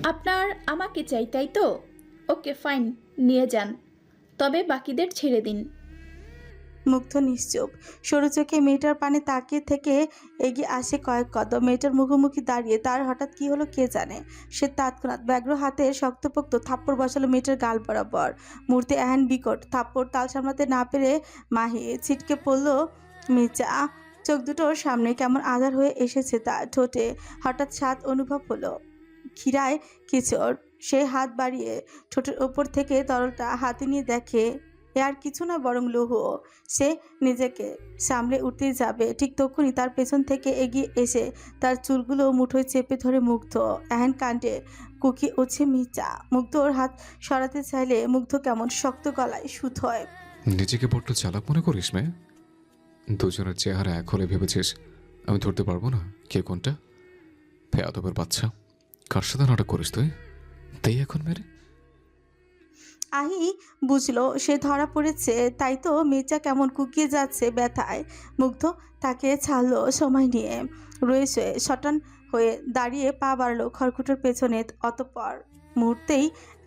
আপনার আমাকে চাই, তাই তো? ওকে ফাইন, নিয়ে যান, তবে বাকিদের ছেড়ে দিন। মুগ্ধ নিশ্চুপ, সরু চোখে মেয়েটার পানে তাকিয়ে থেকে এগিয়ে আসে কয়েক কদম। মেয়েটার মুখোমুখি দাঁড়িয়ে তার হঠাৎ কি হলো কে জানে। সে তৎক্ষণাৎ ব্যগ্র হাতে শক্তপোক্ত থাপ্পড় বসালো মেয়েটার গাল বরাবর। মুহূর্তে এহেন বিকট থাপ্পড় তাল সামলাতে না পেরে মাহি ছিটকে পড়ল মেচা। চোখ দুটোর সামনে কেমন আধার হয়ে এসেছে তার। ঠোঁটে হঠাৎ স্বাদ অনুভব হলো, ক্ষীরায় কিচোর। সে হাত বাড়িয়ে ঠোঁটের ওপর থেকে তরলটা হাতে নিয়ে দেখে এ আর কিছু না বরং লৌহ। সে নিজেকে সামলে উঠতেই যাবে, ঠিক তখনই তার পেছন থেকে এগিয়ে এসে তার চুলগুলো মুঠোয় চেপে ধরে মুগ্ধ। এহেন কাণ্ডে কুকি উঠছে মিচা। মুগ্ধর হাত সরাতে চাইলে মুগ্ধ কেমন শক্ত গলায় সুত হয়। নিজেকে বড্ড চালাক মনে করিস মেয়ে? দুজনের চেহারা এক হলে ভেবেছিস আমি ধরতে পারবো না কে কোনটা? বেয়াদবের বাচ্চা, কার সাথে নাটক করিস তুই? তাই এখন মেরে আহি বুঝলো সে ধরা পড়েছে, তাই তো মেয়েটা কেমন কুকিয়ে যাচ্ছে ব্যথায়। মুগ্ধ তাকে ছাড়লো সময় নিয়ে। রয়েছে শটান হয়ে দাঁড়িয়ে পা বাড়লো খড়কুটোর পেছনে। অতঃপর মুহূর্তেই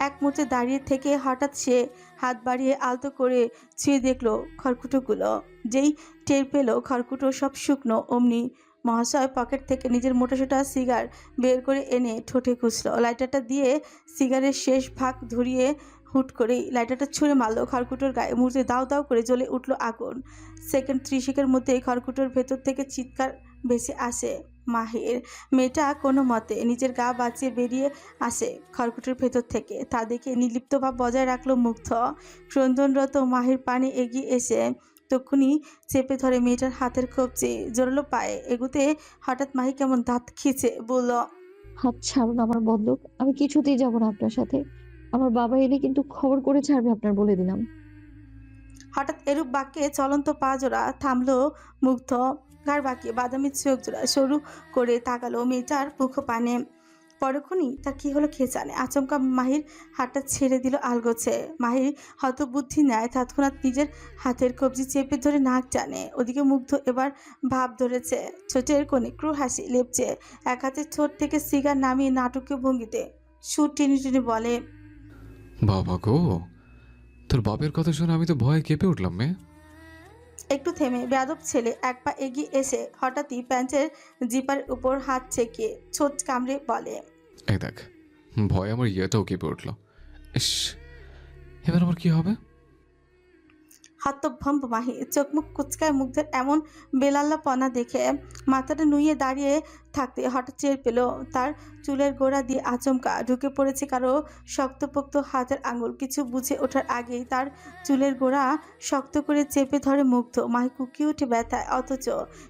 এক মুহূর্তে দাঁড়িয়ে থেকে হঠাৎ সে হাত বাড়িয়ে আলতো করে ছুঁয়ে দেখলো খড়কুটোগুলো। যেই টের পেল খড়কুটো সব শুকনো, অমনি মহাশয় পকেট থেকে নিজের মোটাসোটা সিগার বের করে এনে ঠোঁটে খুঁজলো। লাইটারটা দিয়ে সিগারের শেষ ভাগ ধরিয়ে হুট করেই লাইটারটা ছুঁড়ে মারলো খড়কুটোর গায়ে। মুহূর্তে দাও দাও করে জ্বলে উঠলো আগুন। সেকেন্ড 30 মধ্যে খড়কুটোর ভেতর থেকে চিৎকার ভেসে আসে মাহির। মেয়েটা কোনো মতে নিজের গা বাঁচিয়ে বেরিয়ে আসে খড়কুটোর ভেতর থেকে। তা দেখে নির্লিপ্ত ভাব বজায় রাখলো মুগ্ধ। ক্রন্দনরত মাহির পানে এগিয়ে এসে তক্ষুনি চেপে ধরে মেয়েটার হাতের কবজি, জোরালো পায়ে এগুতে হঠাৎ মাহি কেমন দাঁত খিচে বলল, হাত ছাড়ুন আমার বন্ধুক, আমি কিছুতেই যাব না আপনার সাথে। আমার বাবা এলে কিন্তু খবর করে ছাড়বে আপনার, বলে দিলাম। হঠাৎ এরূপ বাক্যে চলন্ত পা জোড়া থামলো মুগ্ধ। ঘাড় বাঁকিয়ে বাদামি চোখ জোড়া সরু করে তাকালো মেয়েটার মুখ পানে। পরক্ষণই তার কি হলো কে জানে। আচমকা মাহির হাতটা ছেড়ে দিল আলগোছে। মাহির হতবুদ্ধি নেয় তৎক্ষণাৎ নিজের হাতের কবজি চেপে ধরে নাক টানে। ওদিকে মুগ্ধ এবার ভাব ধরেছে, ঠোঁটের কোণে ক্রু হাসি লেপছে। এক হাতে ঠোঁট থেকে সিগার নামিয়ে নাটকীয় ভঙ্গিতে সুর টেনে টেনে বলে, বাবা গো, তোর বাপের কথা শুনে আমি তো ভয়ে কেঁপে উঠলাম মেয়ে। একটু থেমে বেয়াদব ছেলে এক পা এগিয়ে এসে হঠাৎই প্যান্টের জিপার উপর হাত চেকে ছোট কামড়ে বলে, এই দেখ, ভয় আমার ইয়েটাও কেঁপে উঠল। ইস, এবার আমার কি হবে? হতভম্ব মাহি চোখ মুখ কুচকায়। মুগ্ধের এমন বেলাল্লাপনা দেখে মাথাটা নুইয়ে দাঁড়িয়ে থাকতে হঠাৎ টের পেল তার চুলের গোড়া দিয়ে আচমকা ঢুকে পড়েছে কারো শক্তপোক্ত হাতের আঙুল। কিছু বুঝে ওঠার আগেই তার চুলের গোড়া শক্ত করে চেপে ধরে মুগ্ধ। মাহি কুকিয়ে উঠে ব্যথায়, অথচ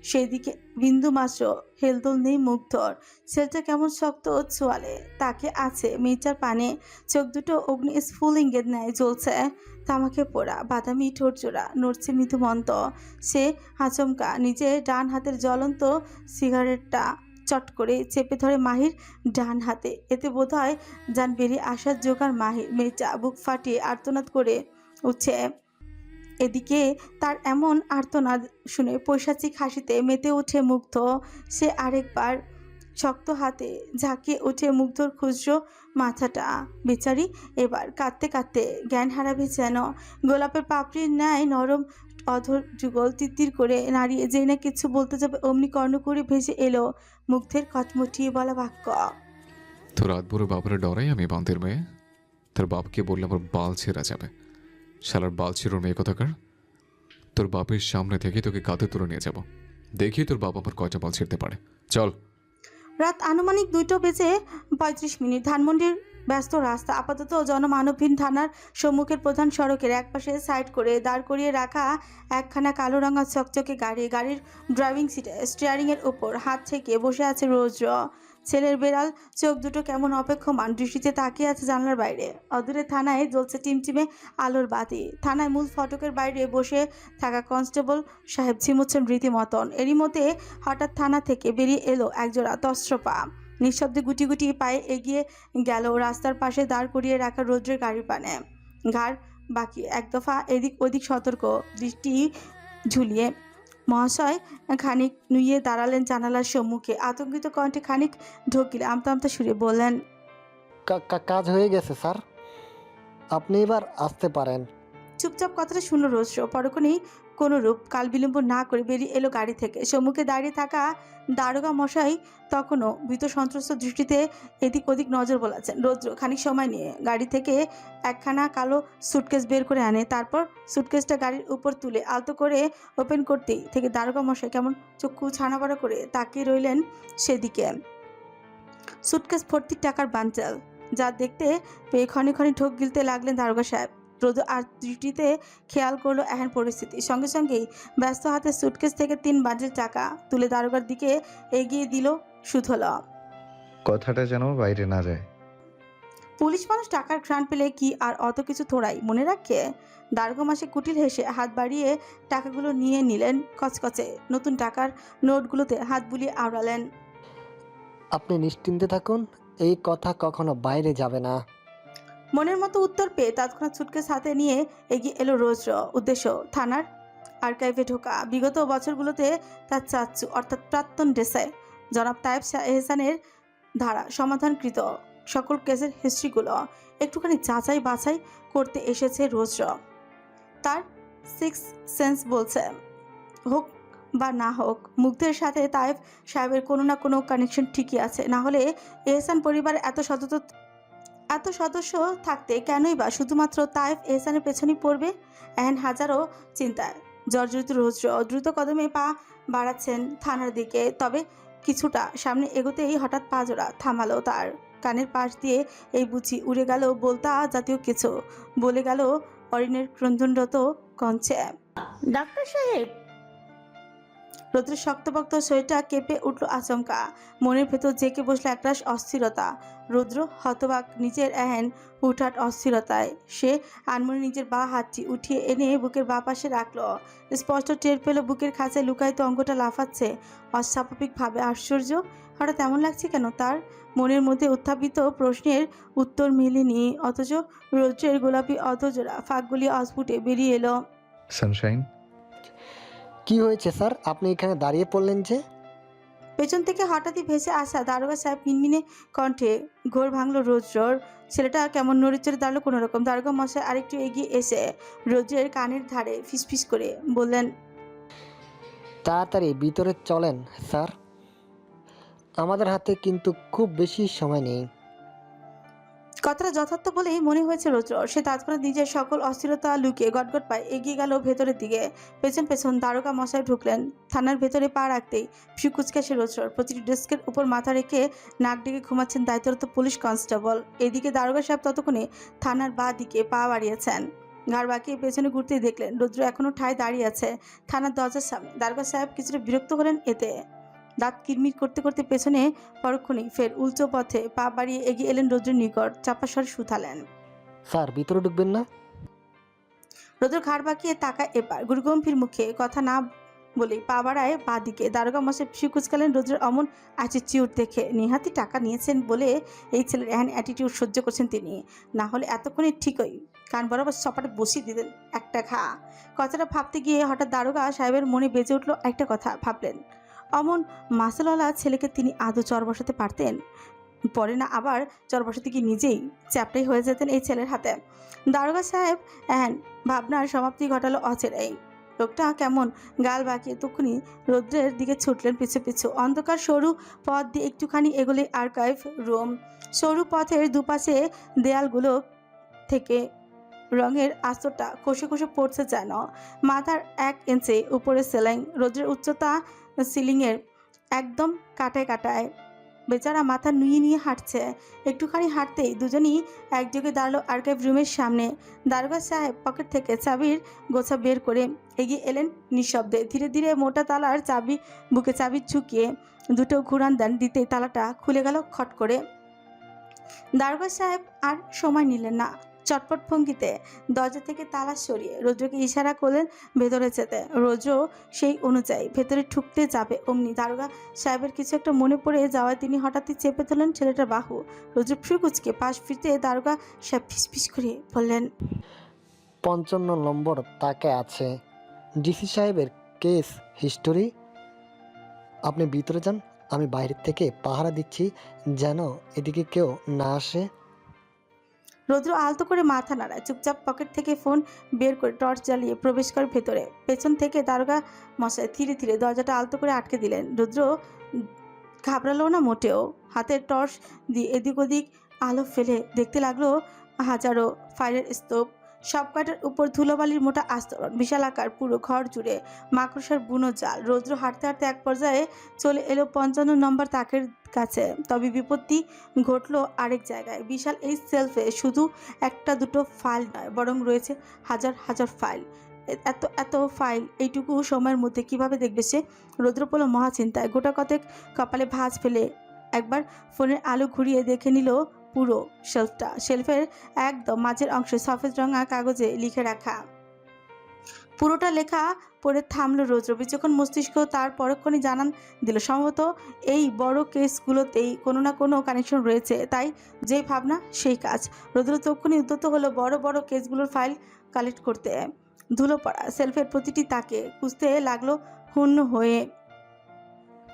সেই দিকে বিন্দু মাত্র হেলদোল নেই মুগ্ধর। ছেলেটা কেমন শক্ত ও ছোয়ালে তাকে আছে মেয়েটার পানে। চোখ দুটো অগ্নি স্ফুলিঙ্গের ন্যায় জ্বলছে, তামাকে পোড়া বাদামি ঠোঁট জোড়া নড়ছে মৃদুমন্ত। সে আচমকা নিজে ডান হাতের জ্বলন্ত সিগারেটটা চট করে চেপে ধরে মাহির ডান হাতে। এতে বোধহয় যান বেরিয়ে আসার জোগাড় মাহির। মেয়েটা বুক ফাটিয়ে আর্তনাদ করে উঠছে। এদিকে তার এমন আর্তনাদ শুনে পৈশাচিক হাসিতে মেতে ওঠে মুগ্ধ। সে আরেকবার শক্ত হাতে ঝাঁকিয়ে উঠে মুগ্ধর খুচরো মাথাটা। বেচারি এবার কাঁদতে কাঁদতে জ্ঞান হারাবে যেন। গোলাপের পাপড়ির ন্যায় নরম অধর যুগল তিত্তির করে নাড়িয়ে যেই না কিছু বলতে যাবে অমনি কর্ণকুড়ি ভেসে এলো মুগ্ধের কটমটিয়ে বলা বাক্য, তোর রাত ভোরে বাপরে ডরাই আমি বান্তের মেয়ে। তোর বাপকে বললে আমার বাল ছেঁড়া যাবে। শালার বাল ছিঁড়োর মেয়ে কথাকার। তোর বাপের সামনে থেকে তোকে কাঁধে তুলে নিয়ে যাব, দেখি তোর বাপ আমার কয়টা বাল ছিঁড়তে পারে। চল। রাত আনুমানিক 2:35। ধানমন্ডির ব্যস্ত রাস্তা, আপাতত জনমানবহীন থানার সম্মুখের প্রধান সড়কের একপাশে সাইড করে দাঁড় করিয়ে রাখা একখানা কালো রঙা চকচকে গাড়ি। গাড়ির ড্রাইভিং সিটে স্টিয়ারিংয়ের উপর হাত থেকে বসে আছে রৌদ্র। ছেলের বেড়াল চোখ দুটো কেমন অপেক্ষমান দৃষ্টিতে তাকিয়ে আছে জানলার বাইরে। অদূরে থানায় জ্বলছে টিমটিমে আলোর বাতি। থানায় মূল ফটকের বাইরে বসে থাকা কনস্টেবল সাহেব ঝিমুচ্ছেন রীতিমতন। এরই মধ্যে হঠাৎ থানা থেকে বেরিয়ে এলো একজোড়া তস্ত্রপা। নিঃশব্দে গুটি গুটি পায়ে এগিয়ে গেল রাস্তার পাশে দাঁড় করিয়ে রাখা রৌদ্রের গাড়ির পানে। ঘাড় বাঁকিয়ে এক দফা এদিক ওদিক সতর্ক দৃষ্টি ঝুলিয়ে মহাশয় খানিক নুইয়ে দাঁড়ালেন জানালার সম্মুখে। আতঙ্কিত কণ্ঠে খানিক ঢোকিলে আমতা আমতা সুরে বললেন, কাজ হয়ে গেছে স্যার, আপনি এবার আসতে পারেন। চুপচাপ কথাটা শুনল রৌদ্র। পরক্ষণেই কোনো রূপ কাল বিলম্ব না করে বেরিয়ে এলো গাড়ি থেকে। সম্মুখে দাঁড়িয়ে থাকা দারোগা মশাই তখনও ভীত সন্ত্রস্ত দৃষ্টিতে এদিক ওদিক নজর বোলাচ্ছেন। রৌদ্র খানিক সময় নিয়ে গাড়ি থেকে একখানা কালো সুটকেস বের করে আনে। তারপর সুটকেসটা গাড়ির উপর তুলে আলতো করে ওপেন করতেই থেকে দারোগা মশাই কেমন চক্ষু ছানাবড়া করে তাকিয়ে রইলেন সেদিকে। সুটকেস ভর্তি টাকার বান্ডেল, যা দেখতে পেয়ে ক্ষণে ক্ষণে ঢোক গিলতে লাগলেন দারোগা সাহেব। রোদ আর দৃষ্টিতে খেয়াল করলো এহেন পরিস্থিতি। সঙ্গে সঙ্গেই ব্যস্ত হাতে সুটকেস থেকে 3 বান্ডেল টাকা তুলে দারোগার দিকে এগিয়ে দিল সুথল। কথাটা যেন বাইরে না যায়। পুলিশ মানুষ টাকার ঘ্রাণ পেলে কি আর অত কিছু থোড়াই মনে রাখে? দারোগা মাসে কুটিল হেসে হাত বাড়িয়ে টাকাগুলো নিয়ে নিলেন। কচকচে নতুন টাকার নোটগুলোতে হাত বুলিয়ে আওড়ালেন। আপনি নিশ্চিন্তে থাকুন, এই কথা কখনো বাইরে যাবে না। মনের মতো উত্তর পেয়ে তৎক্ষণাৎ সুটকেস হাতে নিয়ে এগিয়ে এলো রৌদ্র। উদ্দেশ্য থানার আর্কাইভে ঢোকা। বিগত বছরগুলোতে তার চাচ্চু অর্থাৎ প্রাক্তন ডেসাই জনাব তায়েব এহসানের ধারা সমাধানকৃত সকল কেসের হিস্ট্রিগুলো একটুখানি যাচাই বাছাই করতে এসেছে রৌদ্র। তার 6 সেন্স বলছে, হোক বা না হোক, মুগ্ধের সাথে তায়েব সাহেবের কোনো না কোনো কানেকশন ঠিকই আছে। না হলে এহসান পরিবারের এত সদস্য থাকতে কেনই বা শুধুমাত্র তায়েফ এহসানের পেছনেই পড়বে? এহেন হাজারো চিন্তায় জর্জরিত রৌদ্র দ্রুত কদমে পা বাড়াচ্ছেন থানার দিকে। তবে কিছুটা সামনে এগোতেই হঠাৎ পা জোড়া থামালো তার। কানের পাশ দিয়ে এই বুঝি উড়ে গেল বলতা জাতীয় কিছু, বলে গেল অরিনের ক্রন্দনরত কঞ্চে। ডাক্তার সাহেব, রৌদ্রের শক্তপক্ত শরীরটা কেঁপে উঠল আচমকা। মনের ভেতর জেঁকে বসলো একরাশ অস্থিরতা। রৌদ্র হতবাক নিজের এহেন হুটহাট অস্থিরতায়। সে আনমনে নিজের বাঁ হাতটি উঠিয়ে এনে বুকের বাঁ পাশে রাখলো। স্পষ্ট টের পেল বুকের খাঁচায় লুকায়িত অঙ্গটা লাফাচ্ছে অস্বাভাবিকভাবে। আশ্চর্য, হঠাৎ এমন লাগছে কেন তার? মনের মধ্যে উত্থাপিত প্রশ্নের উত্তর মেলেনি, অথচ রৌদ্রের গোলাপি অধজোড়া ফাঁক গলিয়ে অস্ফুটে বেরিয়ে এলো। সানশাইন, কি হয়েছে স্যার, আপনি এখানে দাঁড়িয়ে পড়লেন যে? পেছন থেকে হঠাৎই ভেসে আসা দারোগা সাহেব মিনমিনে কণ্ঠে ঘোর ভাঙল রৌদ্রর। ছেলেটা কেমন নড়েচড়ে দাঁড়ালো কোনো রকম। দারোগা মশাই আরেকটু এগিয়ে এসে রৌদ্রের কানের ধারে ফিসফিস করে বললেন, তাড়াতাড়ি ভিতরে চলেন স্যার, আমাদের হাতে কিন্তু খুব বেশি সময় নেই। কথাটা যথার্থ বলেই মনে হয়েছে রৌদ্র। সে তৎক্ষণাৎ নিজের সকল অস্থিরতা লুকিয়ে গটগট পায়ে এগিয়ে গেল ভেতরের দিকে। পেছন পেছন দারোগা মশাই ঢুকলেন। থানার ভেতরে পা রাখতেই ফ্রি কুচকাশে রৌদ্রর। প্রতিটি ডেস্কের উপর মাথা রেখে নাক ডেকে ঘুমাচ্ছেন দায়িত্বরত পুলিশ কনস্টেবল। এদিকে দারোগা সাহেব ততক্ষণে থানার বাঁ দিকে পা বাড়িয়েছেন। ঘাড় বাঁকিয়ে পেছনে ঘুরতেই দেখলেন রৌদ্র এখনো ঠায় দাঁড়িয়ে আছে থানার দরজার সামনে। দারোগা সাহেব কিছুটা বিরক্ত হলেন এতে। দাঁত কিরমির করতে করতে পেছনে পরক্ষণেই ফের উল্টো পথে পা বাড়িয়ে এগিয়ে এলেন রৌদ্রের নিকট। চাপা স্বরে শুধালেন, স্যার ভিতরে ঢুকবেন না? রৌদ্র ঘাড় বাঁকিয়ে তাকায় এবার। গুরুগম্ভীর মুখে কথা না বলেই পা বাড়ায় বাঁ দিকে। দারোগা মশাই ফিসু কুচকালেন রৌদ্রের অমন অ্যাটিটিউড দেখে। নিহাতি টাকা নিয়েছেন বলে এই ছেলের এহেন অ্যাটিটিউড সহ্য করছেন তিনি। না হলে এতক্ষণে ঠিকই কান বরাবর সপাটে বসিয়ে দিতেন একটা ঘা। কথাটা ভাবতে গিয়ে হঠাৎ দারোগা সাহেবের মনে বেজে উঠল একটা কথা। ভাবলেন, অমন মাসালওয়ালা ছেলেকে তিনি আদৌ চর বসাতে পারতেন? পরে না আবার চর বসাতে গিয়ে নিজেই চ্যাপটাই হয়ে যেতেন এই ছেলের হাতে। দারোগা সাহেব এহেন ভাবনার সমাপ্তি ঘটালো অচেরাই। লোকটা কেমন গাল বাঁকিয়ে তখনই রৌদ্রের দিকে ছুটলেন পিছু পিছু। অন্ধকার সরু পথ দিয়ে একটুখানি এগোলে আর্কাইভ রুম। সরু পথের দুপাশে দেয়ালগুলো থেকে রঙের আস্তরটা খসে খসে পড়ছে যেন। মাথার 1 ইঞ্চি উপরে সিলিং। রৌদ্রের উচ্চতা সিলিংয়ের একদম কাটায় কাটায়। বেচারা মাথা নুয়ে নিয়ে হাঁটছে। একটুখানি হাঁটতেই দুজনই একযোগে দাঁড়ালো আর্কাইভ রুমের সামনে। দারোগা সাহেব পকেট থেকে চাবির গোছা বের করে এগিয়ে এলেন নিঃশব্দে। ধীরে ধীরে মোটা তালার চাবি বুকে চাবি ঝুঁকিয়ে দুটো ঘুরান দেন। দিতেই তালাটা খুলে গেল খট করে। দারোগা সাহেব আর সময় নিলেন না। চটপট ভঙ্গিতে দরজা থেকে তালা সরিয়ে রৌদ্রকে ইশারা করলেন ভেতরে যেতে। রৌদ্র সেই অনুযায়ী ভেতরে ঢুকতে যাবে অমনি দারোগা সাহেবের কিছু একটা মনে পড়ে যাওয়ায় তিনি হঠাৎই চেপে ধরলেন ছেলেটার বাহু। রৌদ্র ফ্রি কুচকে পাশ ফিরতে দারোগা সাহেব ফিসফিস করে বললেন, 55 নম্বর তাকে আছে ডিসি সাহেবের কেস হিস্টোরি। আপনি ভিতরে যান, আমি বাইরের থেকে পাহারা দিচ্ছি যেন এদিকে কেউ না আসে। রৌদ্র আলতো করে মাথা নাড়ায়, চুপচাপ পকেট থেকে ফোন বের করে টর্চ জ্বালিয়ে প্রবেশ করে ভেতরে। পেছন থেকে দারোগা মশাই ধীরে ধীরে দরজাটা আলতো করে আটকে দিলেন। রৌদ্র ঘাবড়ালো না মোটেও। হাতের টর্চ দিয়ে এদিক ওদিক আলো ফেলে দেখতে লাগলো হাজারো ফায়ারের স্তূপ, সব কয়টার উপর ধুলোবালির মোটা আস্তরণ, বিশাল আকার, পুরো ঘর জুড়ে মাকড়সার বুনো জাল। রৌদ্র হাঁটতে হাঁটতে এক পর্যায়ে চলে এলো 55 নম্বর তাকের কাছে। তবে বিপত্তি ঘটলো আরেক জায়গায়। বিশাল এই সেলফে শুধু একটা দুটো ফাইল নয়, বরং রয়েছে হাজার হাজার ফাইল। এত এত ফাইল এইটুকু সময়ের মধ্যে কিভাবে দেখবে সে? রৌদ্র পড়ল মহা চিন্তায়। গোটা কতেক কপালে ভাঁজ ফেলে একবার ফোনের আলো ঘুরিয়ে দেখে নিল পুরো শেলফটা। শেলফের একদম মাঝের অংশে সফেদ রঙা কাগজে লিখে রাখা। পুরোটা লেখা পড়ে থামলো রৌদ্র। বিচক্ষণ মস্তিষ্ক তার পরক্ষণে জানান দিল সম্ভবত এই বড় কেসগুলোতেই কোনো না কোনো কানেকশন রয়েছে। তাই যেই ভাবনা সেই কাজ। রৌদ্র তক্ষুনি উদ্যত হলো বড় বড় কেসগুলোর ফাইল কালেক্ট করতে। ধুলো পড়া সেলফের প্রতিটি তাকে খুঁজতে লাগলো হূন্য হয়ে।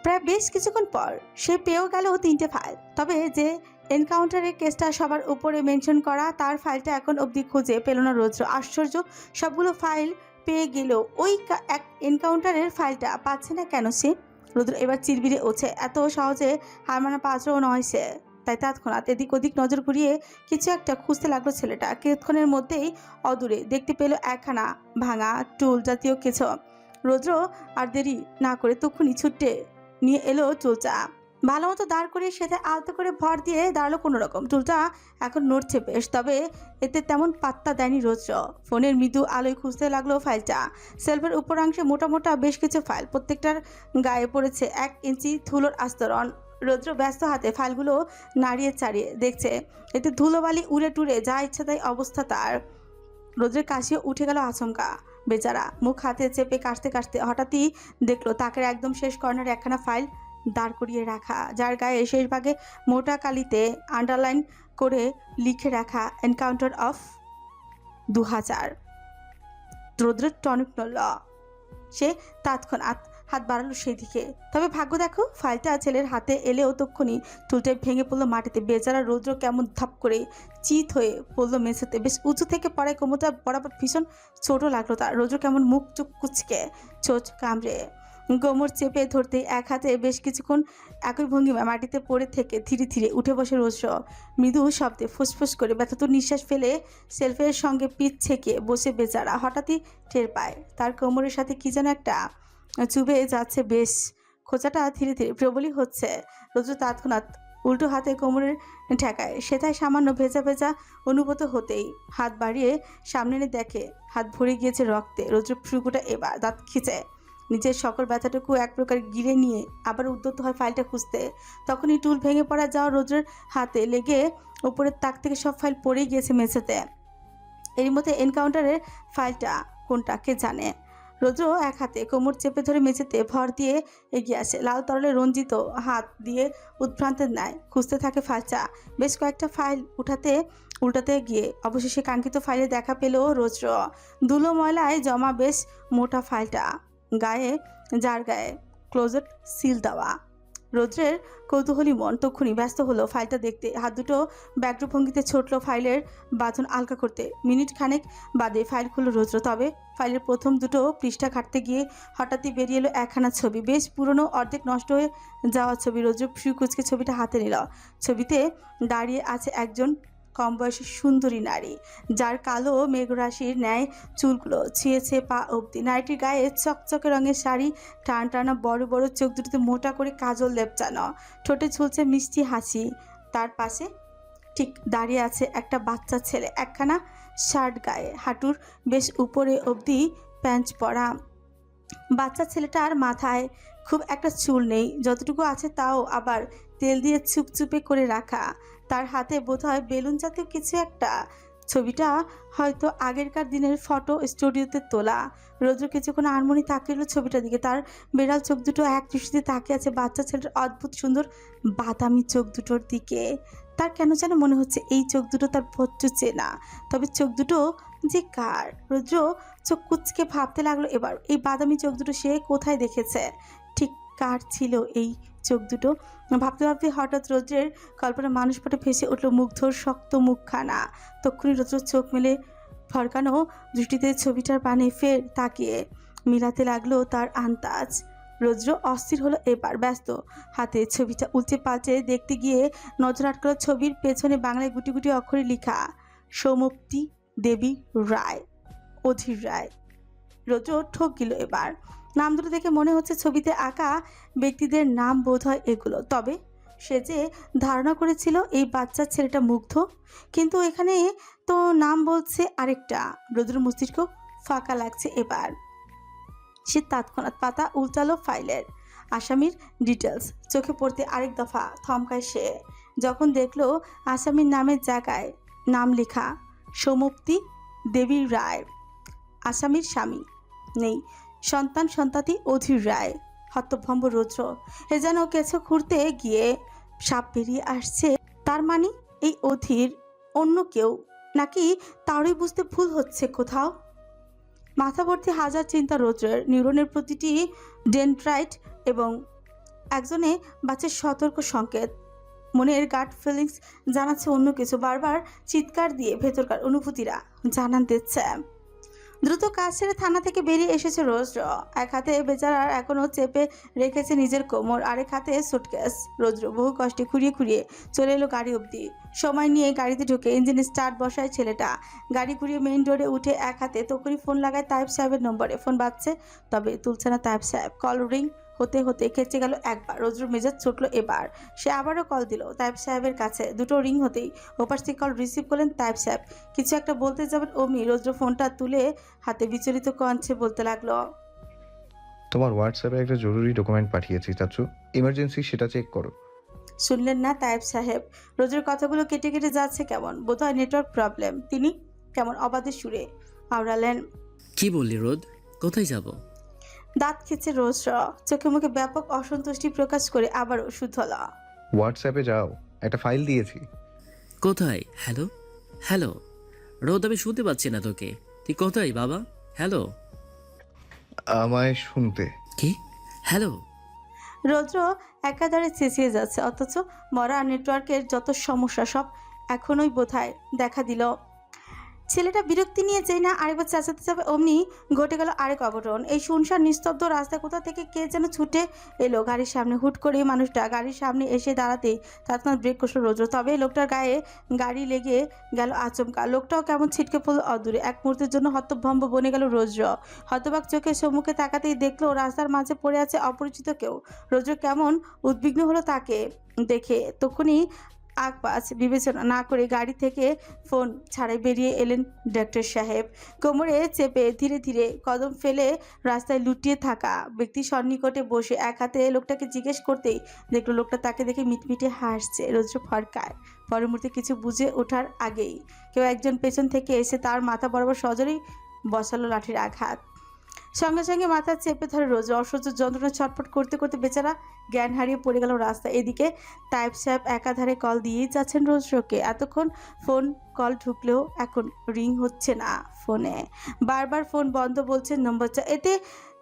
প্রায় বেশ কিছুক্ষণ পর সে পেয়েও গেল 3টে ফাইল। তবে যে এনকাউন্টারের কেসটা সবার উপরে মেনশন করা, তার ফাইলটা এখন অবধি খুঁজে পেল না রৌদ্র। আশ্চর্য, সবগুলো ফাইল পেয়ে গেল, ওই এক এনকাউন্টারের ফাইলটা পাচ্ছে না কেন সে? রৌদ্র এবার চিরবিরে ওঠে। এত সহজে হার মানা পাত্রও নয় সে। তাই তৎক্ষণাৎ এদিক ওদিক নজর ঘুরিয়ে কিছু একটা খুঁজতে লাগলো ছেলেটা। কিছুক্ষণের মধ্যেই অদূরে দেখতে পেল একখানা ভাঙা টুল জাতীয় কিছু। রৌদ্র আর দেরি না করে তক্ষুনি ছুটে নিয়ে এলো টুলটা। ভালো মতো দাঁড় করে সেটা আলতো করে ভর দিয়ে দাঁড়ালো কোনো রকম। টুলটা এখন নড়ছে বেশ, তবে এতে তেমন পাত্তা দেয়নি রৌদ্র। ফোনের মৃদু আলোয় খুঁজতে লাগলো ফাইলটা। সেলফের উপরাংশে মোটা মোটা বেশ কিছু ফাইল, প্রত্যেকটার গায়ে পড়েছে 1 ইঞ্চি ধুলোর আস্তরণ। রৌদ্র ব্যস্ত হাতে ফাইলগুলো নাড়িয়ে চাড়িয়ে দেখছে। এতে ধুলোবালি উড়ে টুড়ে যা ইচ্ছা তাই অবস্থা তার। রৌদ্রের কাশিও উঠে গেল আচমকা। বেচারা মুখ হাতে চেপে কাশতে কাশতে হঠাৎই দেখলো তাকের একদম শেষ কর্নারে একখানা ফাইল দাঁড় করিয়ে রাখা, যার গায়ে শেষ ভাগে মোটা কালিতে আন্ডারলাইন করে লিখে রাখা এনকাউন্টার অফ 2000। রৌদ্রের টনিক নড়ল। সে তৎক্ষণাৎ হাত বাড়ালো সেই দিকে। তবে ভাগ্য দেখো, ফাইলটা ছেলের হাতে এলেও তক্ষুনি টুলটাই ভেঙে পড়লো মাটিতে। বেচারা রৌদ্র কেমন ধাপ করে চিত হয়ে পড়লো মেঝেতে। বেশ উঁচু থেকে পড়ায় কোমরটা বরাবর ভীষণ ছোট লাগলো তার। রৌদ্র কেমন মুখ চুখ কুচকে চোখ কামড়ে কোমর চেপে ধরতেই এক হাতে বেশ কিছুক্ষণ একই ভঙ্গিমা মাটিতে পড়ে থেকে ধীরে ধীরে উঠে বসে রৌদ্র। মৃদু শব্দে ফুসফুস করে ব্যথাতুর নিঃশ্বাস ফেলে সেলফের সঙ্গে পিঠ ছেঁকে বসে বেচারা হঠাৎই টের পায় তার কোমরের সাথে কি যেন একটা চুবে যাচ্ছে। বেশ খোঁচাটা ধীরে ধীরে প্রবলই হচ্ছে। রৌদ্র তৎক্ষণাৎ উল্টো হাতে কোমরের ঠেকায়। সেটাই সামান্য ভেজা ভেজা অনুভূত হতেই হাত বাড়িয়ে সামনে এনে দেখে হাত ভরে গিয়েছে রক্তে। রৌদ্র ফ্রুকুটা এবার দাঁত খিচে নিজের সকল ব্যথাটুকু এক প্রকার গিলে নিয়ে আবার উদ্যত হয় ফাইলটা খুঁজতে। তখনই টুল ভেঙে পড়া যাওয়া রৌদ্রের হাতে লেগে উপরের তাক থেকে সব ফাইল পড়েই গিয়েছে মেঝেতে। এরই মধ্যে এনকাউন্টারের ফাইলটা কোনটা কে জানে। রৌদ্র এক হাতে কোমর চেপে ধরে মেঝেতে ভর দিয়ে এগিয়ে আসে। লাল তরলে রঞ্জিত হাত দিয়ে উদ্ভ্রান্তের ন্যায় খুঁজতে থাকে ফাইলটা। বেশ কয়েকটা ফাইল উল্টাতে গিয়ে অবশেষে কাঙ্ক্ষিত ফাইলে দেখা পেল রৌদ্র। ধুলো ময়লায় জমা বেশ মোটা ফাইলটা, যার গায়ে ক্লোজেট সিল দেওয়া। রৌদ্রের কৌতূহলী মন তক্ষুনি ব্যস্ত হলো ফাইলটা দেখতে। হাত দুটো ব্যগ্র ভঙ্গিতে ছুটল ফাইলের বাঁধন আলগা করতে। মিনিট খানেক বাদে ফাইল খুলল রৌদ্র। তবে ফাইলের প্রথম দুটো পৃষ্ঠা ঘাঁটতে গিয়ে হঠাৎই বেরিয়ে এলো একখানা ছবি, বেশ পুরনো, অর্ধেক নষ্ট হয়ে যাওয়া ছবি। রৌদ্র ফ্রি কুচকে ছবিটা হাতে নিল। ছবিতে দাঁড়িয়ে আছে একজন কম বয়সী সুন্দরী নারী, যার কালো মেঘরাশির ন্যায় চুলগুলো ছিঁয়েছে পা অবধি। নারীটির গায়ে চকচকে রঙের শাড়ি, টান টানা বড় বড় চোখ দুটিতে মোটা করে কাজল লেপচানো, ঠোঁটে ঝুলছে মিষ্টি হাসি। তার পাশে ঠিক দাঁড়িয়ে আছে একটা বাচ্চা ছেলে, একখানা শার্ট গায়ে, হাঁটুর বেশ উপরে অবধি প্যান্ট পরা। বাচ্চা ছেলেটার মাথায় খুব একটা চুল নেই, যতটুকু আছে তাও আবার তেল দিয়ে চুপচুপে করে রাখা। তার হাতে বোধহয় বেলুন জাতীয় কিছু একটা। ছবিটা হয়তো আগেরকার দিনের ফটো স্টুডিওতে তোলা। রৌদ্র কিছুক্ষণ আনমনি তাকিয়ে ছবিটার দিকে। তার বেড়াল চোখ দুটো এক দৃষ্টিতে তাকিয়ে আছে বাচ্চা ছেলেটার অদ্ভুত সুন্দর বাদামি চোখ দুটোর দিকে। তার কেন যেন মনে হচ্ছে এই চোখ দুটো তার বড্ড চেনা। তবে চোখ দুটো যে কার? রৌদ্র চোখ কুচকে ভাবতে লাগলো এবার, এই বাদামি চোখ দুটো সে কোথায় দেখেছে, ঠিক কার ছিল এই চোখ দুটো? ভাবতে ভাবতে হঠাৎ রৌদ্রের কল্পনা মানুষ পটে ভেসে উঠল মুগ্ধর শক্ত মুখখানা। তক্ষুনি রৌদ্র চোখ মেলে ফরকানো দৃষ্টিতে ছবিটার পানে ফের তাকিয়ে মিলাতে লাগলো তার আন্দাজ। রৌদ্র অস্থির হলো এবার, ব্যস্ত হাতে ছবিটা উল্টে পাল্টে দেখতে গিয়ে নজর আটকালো ছবির পেছনে বাংলায় গুটি গুটি অক্ষরে লেখা সৌম্যপ্তি দেবী রায়, অধীর রায়। রৌদ্র ঠক গেল এবার। নাম দুটো দেখে মনে হচ্ছে ছবিতে আঁকা ব্যক্তিদের নাম বোধ হয় এগুলো। তবে সে যে ধারণা করেছিল এই বাচ্চা ছেলেটা মুগ্ধ, কিন্তু এখানে তো নাম বলছে আরেকটা। রৌদ্র মস্তিষ্ক ফাঁকা লাগছে এবার। সে তৎক্ষণাৎ পাতা উল্টালো ফাইলের। আসামির ডিটেলস চোখে পড়তে আরেক দফা থমকায় সে, যখন দেখলো আসামির নামের জায়গায় নাম লেখা সৌম্যপ্তি দেবী রায়। আসামির স্বামী নেই, সন্তান সন্ততি অধীর রায়। হতভম্ব রৌদ্র। এ যেন কিছু খুঁড়তে গিয়ে সাপ বেরিয়ে আসছে। তার মানে এই অধীর অন্য কেউ, নাকি তারই বুঝতে ভুল হচ্ছে কোথাও? মাথা ভর্তি হাজার চিন্তা রৌদ্রের। নিউরনের প্রতিটি ডেনড্রাইট এবং একজনে বাচ্চার সতর্ক সংকেত। মনের গাট ফিলিংস জানাচ্ছে অন্য কিছু। বারবার চিৎকার দিয়ে ভেতরকার অনুভূতিরা জানান দিচ্ছে। দ্রুত কাজ সেরে থানা থেকে বেরিয়ে এসেছে রৌদ্র। এক হাতে বেচারার এখনও চেপে রেখেছে নিজের কোমর, আরেক হাতে সুটকেস। রৌদ্র বহু কষ্টে খুঁড়িয়ে খুঁড়িয়ে চলে এলো গাড়ি অবধি। সময় নিয়ে গাড়িতে ঢুকে ইঞ্জিনে স্টার্ট বসায় ছেলেটা। গাড়ি ঘুরিয়ে মেইন রোডে উঠে এক হাতে তখনই ফোন লাগায় তায়েব সাহেবের নম্বরে। ফোন বাজছে, তবে তুলছে না তায়েব সাহেব। কল রিং হতে হতে খেচে গেল একবার। রৌদ্র মেজাজ ছুটল এবার। সে আবারও কল দিল তায়েব সাহেবের কাছে। দুটো রিং হতেই ওপাশ থেকে কল রিসিভ করলেন তায়েব সাহেব। কিছু একটা বলতে যাবেন অমনি রৌদ্র ফোনটা তুলে হাতে বিচলিত কণ্ঠে বলতে লাগলো, তোমার হোয়াটসঅ্যাপে একটা জরুরি ডকুমেন্ট পাঠিয়েছি চাচ্ছু, ইমার্জেন্সি, সেটা চেক করো। শুনলেন না তায়েব সাহেব? রৌদ্রের কথাগুলো কেটে কেটে যাচ্ছে কেমন, বোধহয় নেটওয়ার্ক প্রবলেম। তিনি কেমন অবাধে সুরে আওড়ালেন, কি বললি রোদ, কোথায় যাব? দাঁত খেছে রৌদ্র, চোখে মুখে ব্যাপক অসন্তুষ্টি প্রকাশ করে আবারও শুধলা, হোয়াটসঅ্যাপে যাও, একটা ফাইল দিয়েছি। কোথায়? হ্যালো হ্যালো রোদ, আমি শুনতে পাচ্ছি না তোকে। তুই কোথায় বাবা? হ্যালো। আমায় শুনতে। কি? হ্যালো। রৌদ্র একাধারে চেঁচিয়ে যাচ্ছে, অথচ মরা নেটওয়ার্কের যত সমস্যা সব এখনোই বোধহয় দেখা দিল। ছেলেটা বিরক্তি নিয়ে যেই না আরেকবার চেঁচাতে যাবে অমনি ঘটে গেল আরেক অঘটন। এই শুনশান নিস্তব্ধ রাস্তায় কোথা থেকে কে যেন ছুটে এলো গাড়ির সামনে। হুট করে মানুষটা গাড়ির সামনে এসে দাঁড়াতেই তৎক্ষণাৎ ব্রেক কষল রৌদ্র। তবে লোকটার গায়ে গাড়ি লেগে গেল আচমকা। লোকটাও কেমন ছিটকে পড়লো অদূরে। এক মুহূর্তের জন্য হতভম্ব বনে গেল রৌদ্র। হতবাক চোখে সম্মুখে তাকাতেই দেখলো রাস্তার মাঝে পড়ে আছে অপরিচিত কেউ। রৌদ্র কেমন উদ্বিগ্ন হলো তাকে দেখে। তখনই আগপাছ বিবেচনা না করে গাড়ি থেকে ফোন ছাড়াই বেরিয়ে এলেন ডাক্তার সাহেব। কোমরে চেপে ধীরে ধীরে কদম ফেলে রাস্তায় লুটিয়ে থাকা ব্যক্তি সন্নিকটে বসে এক হাতে লোকটাকে জিজ্ঞেস করতেই দেখলো লোকটা তাকে দেখে মিটমিটে হাসছে। রৌদ্র ফরকায়। পরের মুহূর্তে কিছু বুঝে ওঠার আগেই কেউ একজন পেছন থেকে এসে তার মাথা বরাবর সজোরেই বসালো লাঠির আঘাত। সঙ্গে সঙ্গে মাথা চেপে ধরে রৌদ্র অসহ্য যন্ত্রণা ছটফট করতে করতে বেচারা জ্ঞান হারিয়ে পড়ে গেল রাস্তায়। এদিকে তায়েব সাহেব একাধারে কল দিয়েই যাচ্ছেন রৌদ্রকে। এতক্ষণ ফোন কল ঢুকলেও এখন রিং হচ্ছে না ফোনে। বারবার ফোন বন্ধ বলছে নম্বরটা। এতে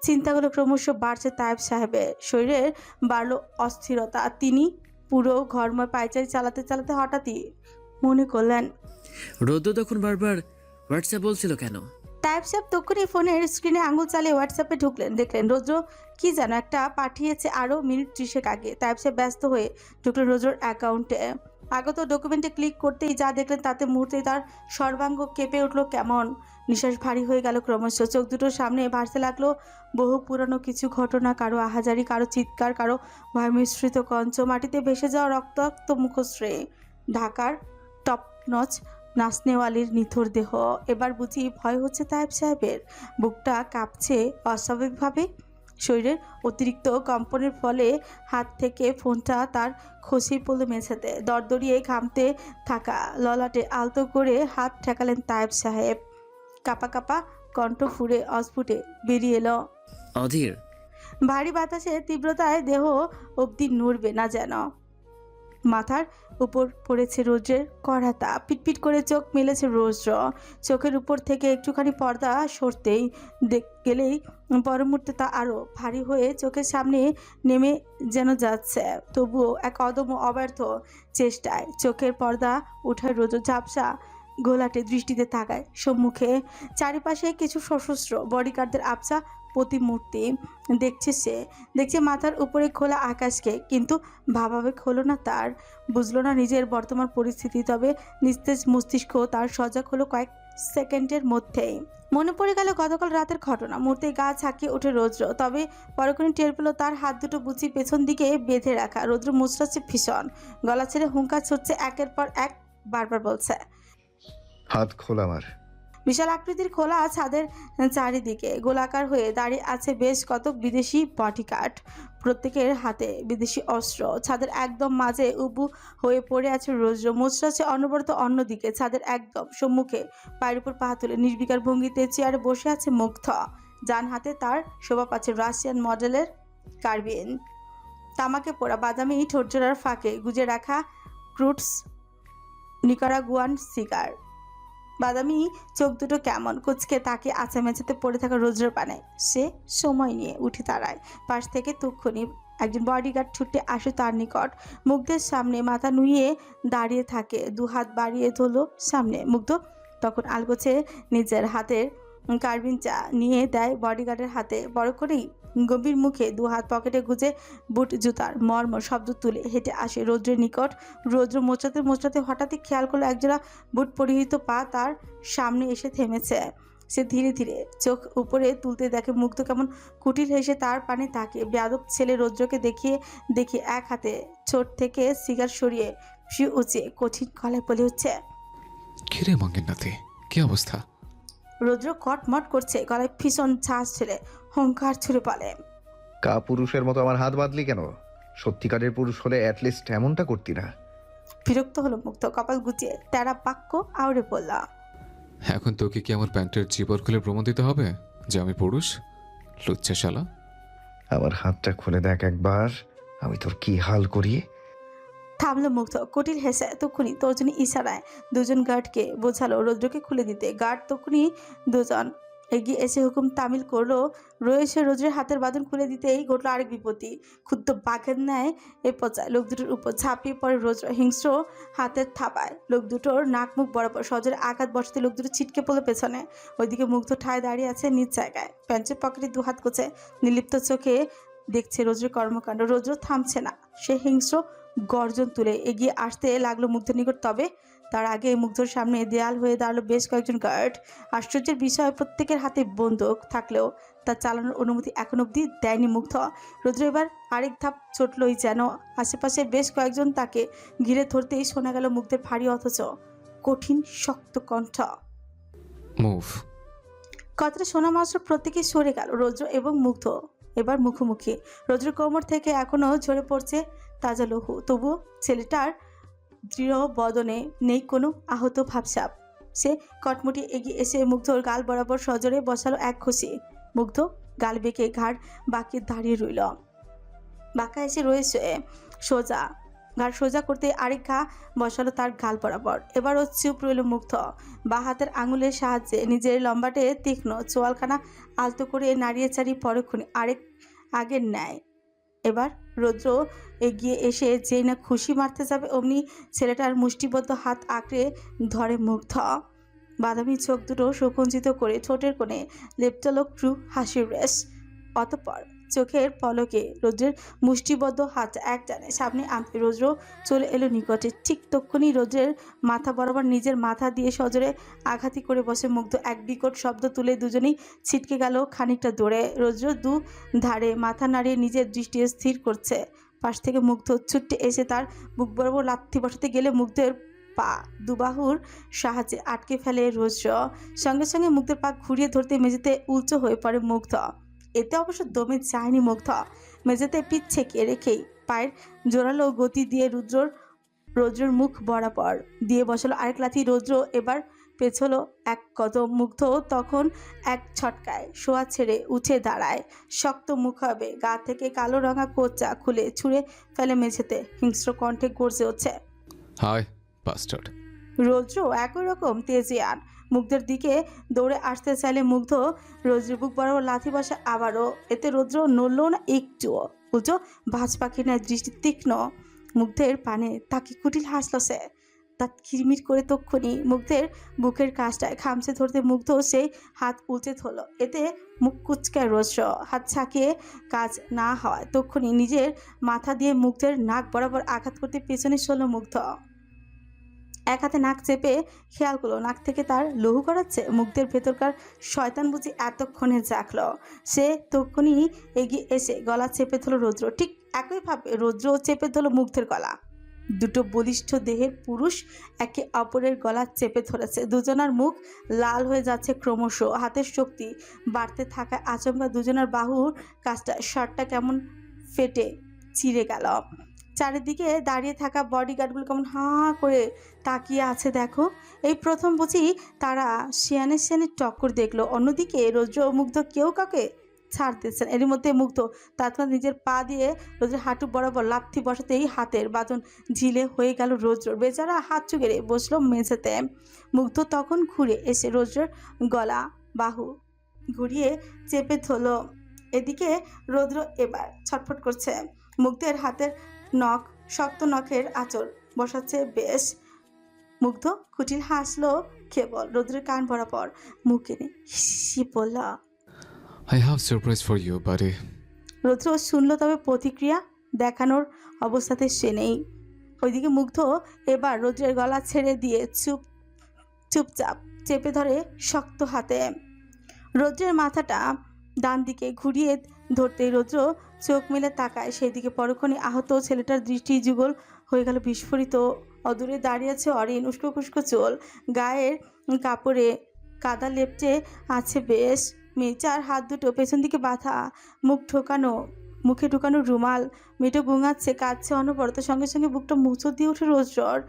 চিন্তাগুলো ক্রমশ বাড়ছে তায়েব সাহেবের। শরীরের বাড়ল অস্থিরতা। তিনি পুরো ঘরময় পায়চারি চালাতে চালাতে হঠাৎই মনে করলেন, রোদ তখন বারবার হোয়াটসঅ্যাপ বলছিল কেন? তায়েব সাহেব তখনই ফোনের স্ক্রিনে আঙুল চালিয়ে হোয়াটসঅ্যাপে ঢুকলেন। দেখলেন রৌদ্র কি যেন একটা পাঠিয়েছে আরও মিনিট 30 আগে। তায়েব সাহেব ব্যস্ত হয়ে ঢুকলেন রৌদ্রর অ্যাকাউন্টে। আগত ডকুমেন্টে ক্লিক করতেই যা দেখলেন তাতে মুহূর্তেই তার সর্বাঙ্গ কেঁপে উঠল কেমন। নিঃশ্বাস ভারী হয়ে গেল ক্রমশ। চোখ দুটোর সামনে ভাসতে লাগলো বহু পুরানো কিছু ঘটনা, কারো আহাজারি, কারো চিৎকার, কারো ভয় মিশ্রিত কঞ্চ, মাটিতে ভেসে যাওয়া রক্তাক্ত মুখশ্রে, ঢাকার টপ নচ নাচনেওয়ালির নিথর দেহ। এবার বুঝি ভয় হচ্ছে তায়েব সাহেবের। বুকটা কাঁপছে অস্বাভাবিকভাবে। শরীরের অতিরিক্ত কম্পনের ফলে হাত থেকে ফোনটা তার খসেই পড়ল মেঝেতে। দরদরিয়ে ঘামতে থাকা ললাটে আলতো করে হাত ঠেকালেন তায়েব সাহেব। কাপা কাপা কণ্ঠ ফুঁড়ে অস্ফুটে বেরিয়ে এলো, অধীর। ভারী বাতাসের তীব্রতায় দেহ অবধি নড়বে না যেন। মাথার উপর পড়েছে রোদ্রের কড়া তাপ। পিটপিট করে চোখ মেলেছে রৌদ্র। চোখের উপর থেকে একটুখানি পর্দা সরতেই গেলেই পর মুহূর্তে তা আরও ভারী হয়ে চোখের সামনে নেমে যেন যাচ্ছে। তবুও এক অদম্য অব্যর্থ চেষ্টায় চোখের পর্দা উঠায় রৌদ্র ঝাপসা ঘোলাটে দৃষ্টিতে তাকায় সম্মুখে। চারিপাশে কিছু সশস্ত্র বডিগার্ডদের আবছা প্রতিমূর্তি দেখছে সে। দেখছে মাথার উপরে খোলা আকাশকে, কিন্তু ভাবাবেগ হলো না তার। বুঝলো না নিজের বর্তমান পরিস্থিতি। তবে নিস্তেজ মস্তিষ্ক তার সজাগ হলো কয়েক সেকেন্ডের মধ্যেই। মনে পড়ে গেল গতকাল রাতের ঘটনা। মুহূর্তে গা ছাকিয়ে ওঠে রৌদ্র। তবে পরক্ষণে টের পেল তার হাত দুটো বুচি পেছন দিকে বেঁধে রাখা। রৌদ্র মুচড়াচ্ছে ভীষণ, গলা ছেড়ে হুঙ্কার ছুটছে একের পর এক, বারবার বলছে, হাত খোল আমার। বিশাল আকৃতির খোলা ছাদের চারিদিকে গোলাকার হয়ে দাঁড়িয়ে আছে বেশ কতক বিদেশি বডিগার্ড। প্রত্যেকের হাতে বিদেশি অস্ত্র। ছাদের একদম মাঝে উবু হয়ে পড়ে আছে রৌদ্র। মুচড়াচ্ছে অনবরত অন্যদিকে। ছাদের একদম সম্মুখে পায়ের উপর পা তুলে নির্বিকার ভঙ্গিতে চেয়ারে বসে আছে মুগ্ধ। ডান হাতে তার শোভা পাচ্ছে রাশিয়ান মডেলের কার্বিন। তামাকে পোড়া বাদামি ঠোঁটজোড়ার ফাঁকে গুজে রাখা ক্রুটস নিকারাগুয়ান সিগার। বাদামি চোখ দুটো কেমন কুচকে তাকে আছে মেঝেতে পড়ে থাকা রৌদ্রের পানে। সে সময় নিয়ে উঠে দাঁড়ায়। পাশ থেকে তক্ষুনি একজন বডিগার্ড ছুটে আসে তার নিকট। মুগ্ধের সামনে মাথা নুইয়ে দাঁড়িয়ে থাকে, দু হাত বাড়িয়ে ধরল সামনে। মুগ্ধ তখন আলগোছে নিজের হাতের কার্বিনটা নিয়ে দেয় বডিগার্ডের হাতে। বড় করেই গম্ভীর মুখে দু হাত পকেটে গুজে বুট জুতার মর্মর শব্দ তুলে হেঁটে আসে রৌদ্রের নিকট। রৌদ্র মোচড়াতে মোচড়াতে হঠাৎই খেয়াল করলো একজোড়া বুট পরিহিত পা তার সামনে এসে থেমেছে। সে ধীরে ধীরে চোখ উপরে তুলতে দেখে মুগ্ধ কেমন কুটিল হেসে তার পানে তাকে। বেয়াদব ছেলে রৌদ্রকে দেখিয়ে এক হাতে ছোট থেকে সিগার সরিয়ে শুয়ে উঁচিয়ে কঠিন গলায় বলে হচ্ছে, কিরে মঙ্গের নাতি, কি অবস্থা? রৌদ্র কটমট করছে, গলায় ভীষণ ঝাঁস ছেলে হুঙ্কার ছুড়ে বলে, কা পুরুষের মতো আমার হাত বাঁধলি কেন? সত্যিকারের পুরুষ হলে অ্যাটলিস্ট এমনটা করতি না। বিরক্ত হলো মুগ্ধ, কপাল গুছিয়ে তেরা বাক্য আউড়ে বলল, এখন তোকে কি আমার প্যান্টের জিপার খুলে প্রমাণ দিতে হবে যে আমি পুরুষ? লুচ্চা শালা। আমার হাতটা খুলে দেখ একবার, আমি তোর কি হাল করি। থামলো মুগ্ধ কুটিল হেসে। তক্ষুনি তর্জনী ইশারায় দুজন গার্ডকে বোঝালো রৌদ্রকে খুলে দিতে। গার্ড তক্ষুনি দুজন এগিয়ে এসে হুকুম তামিল করলো। রয়েছে রৌদ্রের হাতের বাঁধন খুলে দিতেই ঘটলো আরেক বিপত্তি। ক্ষুদ্র বাঘের ন্যায় এ পচায় লোক দুটোর উপর ঝাঁপিয়ে পড়ে রৌদ্র হিংস্র হাতের থাপায়। লোক দুটোর নাক মুখ বরাবর সজোরে আঘাত বসাতে লোক দুটো ছিটকে পড়লো পেছনে। ওইদিকে মুগ্ধ ঠায় দাঁড়িয়ে আছে নিজ জায়গায়, প্যান্টের পকেটে দু হাত কোচে নির্লিপ্ত চোখে দেখছে রৌদ্রের কর্মকাণ্ড। রৌদ্র থামছে না। সে হিংস্র গর্জন তুলে এগিয়ে আসতে লাগলো মুগ্ধর নিকট। তবে তার আগে মুগ্ধর সামনে দেয়াল হয়ে দাঁড়ালো বেশ কয়েকজন গার্ড। আশ্চর্যের বিষয়, প্রত্যেকের হাতে বন্দুক থাকলেও তার চালানোর অনুমতি এখন অবধি দেয়নি মুগ্ধ। রৌদ্র এবার আরেক ধাপ ছুটলই যেন। আশেপাশে বেশ কয়েকজন তাকে ঘিরে ধরতেই শোনা গেল মুগ্ধের ভারী অথচ কঠিন শক্ত কণ্ঠ, মুভ। কথাটা শোনা মাত্র প্রত্যেকে সরে গেল। রৌদ্র এবং মুগ্ধ এবার মুখোমুখি। রৌদ্রের কোমর থেকে এখনো ঝরে পড়ছে তাজা লহু, তবুও ছেলেটার দৃঢ় বদনে নেই কোনো আহত ভাবসাব। সে কটমুটি এগিয়ে এসে মুগ্ধর গাল বরাবর সজোরে বসালো এক ঘুষি। মুগ্ধ গাল বেঁকে ঘাড় বাঁকিয়ে দাঁড়িয়ে রইল। বাঁকা এসে রয়েছে সোজা, ঘাড় সোজা করতে আরেক ঘা বসালো তার গাল বরাবর। এবারও চুপ রইল মুগ্ধ। বা হাতের আঙুলের সাহায্যে নিজের লম্বাটে তীক্ষ্ণ চোয়ালখানা আলতো করে নাড়িয়ে চাড়িয়ে পরক্ষণে আরেক আগের ন্যায়। এবার রৌদ্র এগিয়ে এসে যেই না খুশি মারতে যাবে অমনি ছেলেটার মুষ্টিবদ্ধ হাত আঁকড়ে ধরে মুগ্ধ। বাদামি চোখ দুটো সুকুঞ্চিত করে ঠোঁটের কোণে লেপটালো ক্রু হাসির রেশ। অতঃপর চোখের পলকে রৌদ্রের মুষ্টিবদ্ধ হাত এক টানে সামনে আনতে রৌদ্র চলে এলো নিকটে। ঠিক তক্ষুনি রৌদ্রের মাথা বরাবর নিজের মাথা দিয়ে সজোরে আঘাতি করে বসে মুগ্ধ। এক বিকট শব্দ তুলে দুজনেই ছিটকে গেল খানিকটা দূরে। রৌদ্র দু ধারে মাথা নাড়িয়ে নিজের দৃষ্টি স্থির করছে। পাশ থেকে মুগ্ধ ছুটে এসে তার বুক বরাবর লাথি বসাতে গেলে মুগ্ধের পা দুবাহুর সাহায্যে আটকে ফেলে রৌদ্র। সঙ্গে সঙ্গে মুগ্ধের পা ঘুরিয়ে ধরতে মেঝেতে উঁচু হয়ে পড়ে মুগ্ধ। এতে অবশ্য দমে যায়নি মুগ্ধ। মেঝেতে পিঠ ছেঁকে রেখেই পায়ের জোরালো গতি দিয়ে রৌদ্রের মুখ বরাবর দিয়ে বসালো আরেক লাথি। রৌদ্র এবার পেছলো এক কদম। মুগ্ধ তখন এক ছটকায় শোয়া ছেড়ে উঠে দাঁড়ায়। শক্ত মুখ হবে, গা থেকে কালো রঙা কোচা খুলে ছুঁড়ে ফেলে মেঝেতে। হিংস্র কণ্ঠে গর্জে হচ্ছে, হাই বাস্টার্ড। রৌদ্র একই রকম তেজিয়ান। মুগ্ধের দিকে দৌড়ে আসতে চাইলে মুগ্ধ রৌদ্রের বুক বরাবর লাথি বসে আবারও। এতে রৌদ্র নড়ল না একটুও, উল্টো ভাজ পাখি না দৃষ্টি তীক্ষ্ণ। মুগ্ধের পানে তাকে কুটিল হাসল সে। দাঁত কিরমির করে তক্ষুনি মুগ্ধের বুকের কাজটায় খামচে ধরতে মুগ্ধ সেই হাত উল্টে ধরল। এতে মুখ কুচকায় রৌদ্র। হাত ছাকিয়ে কাজ না হওয়ায় তক্ষুনি নিজের মাথা দিয়ে মুগ্ধের নাক বরাবর আঘাত করতে পেছনে সরল মুগ্ধ। এক হাতে নাক চেপে খেয়াল করলো নাক থেকে তার লহু গড়াচ্ছে। মুগ্ধের ভেতরকার শয়তান বুঝি এতক্ষণে জাগল। সে তক্ষুনি এগিয়ে এসে গলা চেপে ধরল রৌদ্র। ঠিক একইভাবে রৌদ্র চেপে ধরল মুগ্ধের গলা। দুটো বলিষ্ঠ দেহের পুরুষ একে অপরের গলা চেপে ধরেছে। দুজনার মুখ লাল হয়ে যাচ্ছে ক্রমশ। হাতের শক্তি বাড়তে থাকায় আচমকা দুজনার বাহুর কাজটা শার্টটা কেমন ফেটে চিরে গেল। চারিদিকে দাঁড়িয়ে থাকা বডিগার্ডগুলো কেমন হাঁ করে তাকিয়ে আছে দেখো। এই প্রথম বুঝি তারা শিয়ানের শিয়ানের টক্কর দেখলো। অন্যদিকে রৌদ্র ও মুগ্ধ কেউ কাউকে ছাড় দিচ্ছেন। এর মধ্যে মুগ্ধ তৎক্ষণাৎ নিজের পা দিয়ে রৌদ্রের হাঁটু বরাবর লাথি বসাতেই হাতের বাঁধন ঝিলে হয়ে গেল রৌদ্র। বেচারা হাত চুগেড়ে বসলো মেঝেতে। মুগ্ধ তখন ঘুরে এসে রৌদ্রের গলা বাহু ঘুরিয়ে চেপে ধরল। এদিকে রৌদ্র এবার ছটফট করছে। মুগ্ধের হাতের নখ শক্ত নখের আঁচড় বসাচ্ছে বেশ। মুগ্ধ কুটিল হাসলো কেবল রৌদ্রের কান বরাবর। মুখ এনে হিসি বলল, I have surprise for you buddy. Roudra শুনল, তবে প্রতিক্রিয়া দেখানোর অবস্থাতে সে নেই। ওইদিকে মুগ্ধ এবার রৌদ্রের গলা ছেড়ে দিয়ে চুপচাপ চেপে ধরে শক্ত হাতে। রৌদ্রের মাথাটা ডান দিকে ঘুরিয়ে ধরতেই রৌদ্র চোখ মেলে তাকায় সেদিকে। পরক্ষণে আহত ছেলেটার দৃষ্টি যুগল হয়ে গেল বিস্ফোরিত। অদূরে দাঁড়িয়ে আছে অরিন, উস্কো খুস্কো চুল, গায়ের কাপড়ে কাদা লেপটে আছে বেশ। মেয়েটার হাত দুটো পেছন দিকে বাঁধা, মুখে ঢুকানো রুমাল। মেয়েটা গুঙাচ্ছে, কাঁদছে অনবরত। সঙ্গে সঙ্গে বুকটা মুচড় দিয়ে ওঠে রৌদ্রর।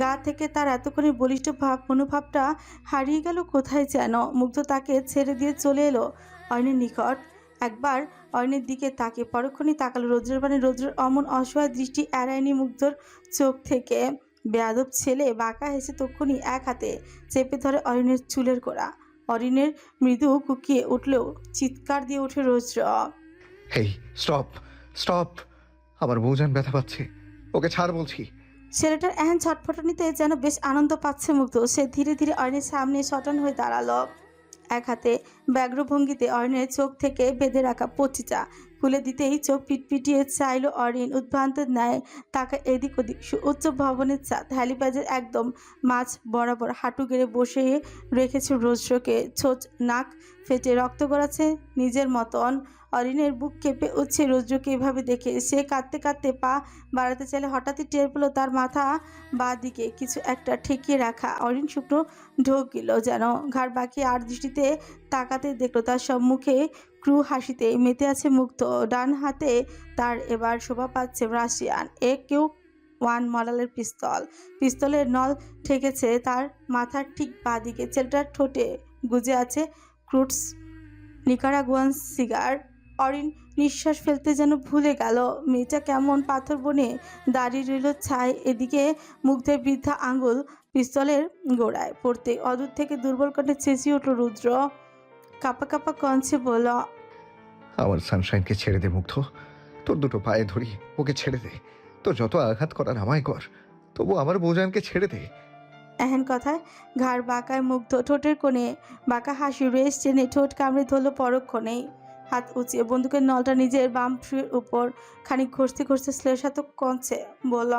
গা থেকে তার এতক্ষণের বলিষ্ঠ মনোভাবটা হারিয়ে গেল কোথায় যেন। মুগ্ধ তাকে ছেড়ে দিয়ে চলে এলো অরিনের নিকট। একবার অরিনের দিকে তাকে পরক্ষণে তাকালো রৌদ্রের পানে। রৌদ্রের অমন অসহায় দৃষ্টি এড়ায়নি মুগ্ধর চোখ থেকে। বেয়াদব ছেলে বাঁকা হেসে তক্ষুনি এক হাতে চেপে ধরে অরিনের চুলের গোড়া। অরিনের মৃদু কুকিয়ে উঠলেও চিৎকার দিয়ে ওঠে রৌদ্র। হেই স্টপ স্টপ, আমার বউজান ব্যথা পাচ্ছে, ওকে ছাড় বলছি। ছেলেটার এহেন ছটফটানিতে যেন বেশ আনন্দ পাচ্ছে মুগ্ধ। সে ধীরে ধীরে অরিনের সামনে সটান হয়ে দাঁড়ালো। এক হাতে ব্যগ্র ভঙ্গিতে অরিনের চোখ থেকে বেঁধে রাখা পট্টিটা খুলে দিতেই চোখ পিটপিটিয়ে চাইল অরিন। উদ্ভ্রান্তের ন্যায় তাকা এদিক ওদিক। উচ্চ ভবনের ছাদ, হ্যালিপ্যাডের একদম মাঝ বরাবর হাঁটু গেড়ে বসে রেখেছে রৌদ্রকে। ছোট নাক ফেটে রক্ত গড়াচ্ছে নিজের মতন। অরিনের বুক কেঁপে উঠছে রৌদ্রকে এভাবে দেখে। সে কাঁদতে কাঁদতে পা বাড়াতে চাইলে হঠাৎই টের পেল তার মাথা বা দিকে কিছু একটা ঠেকিয়ে রাখা। অরিন শুকনো ঢোক গেল যেন। ঘাড় বাঁকিয়ে আর দৃষ্টিতে তাকাতে দেখলো তার সম্মুখে ক্রু হাসিতে মেতে আছে মুগ্ধ। ডান হাতে তার এবার শোভা পাচ্ছে রাশিয়ান AK-1 মডেলের পিস্তলের নল ঠেকেছে তার মাথার ঠিক বাঁদিকে। ছেলেটার ঠোঁটে গুজে আছে ক্রুটস নিকারাগুয়ান সিগার। অরিন নিঃশ্বাস ফেলতে যেন ভুলে গেল। মেয়েটা কেমন পাথর বনে দাঁড়িয়ে রইল ছাই। এদিকে মুগ্ধের বৃদ্ধা আঙ্গুল পিস্তলের গোড়ায় পড়তে অদূর থেকে দুর্বল কণ্ঠে চেঁচিয়ে উঠল রুদ্র। কাপা কাপা কঞ্চে বলল, আমার সানশাইনকে ছেড়ে দে মুগ্ধ, তোর দুটো পায়ে ধরি, ওকে ছেড়ে দে। তোর যত আঘাত করার আমায় কর, তবু আমার বউজানকে ছেড়ে দে। এহেন কথায় ঘাড় বাঁকায় মুগ্ধ। ঠোঁটের কোণে বাঁকা হাসি রেস টেনে ঠোঁট কামড়ে ধরল পরক্ষণেই। হাত উঁচিয়ে বন্দুকের নলটা নিজের বাম ফুয়ের উপর খানিক ঘষতে ঘষতে শ্লেষাত্মক কঞ্চে বলল,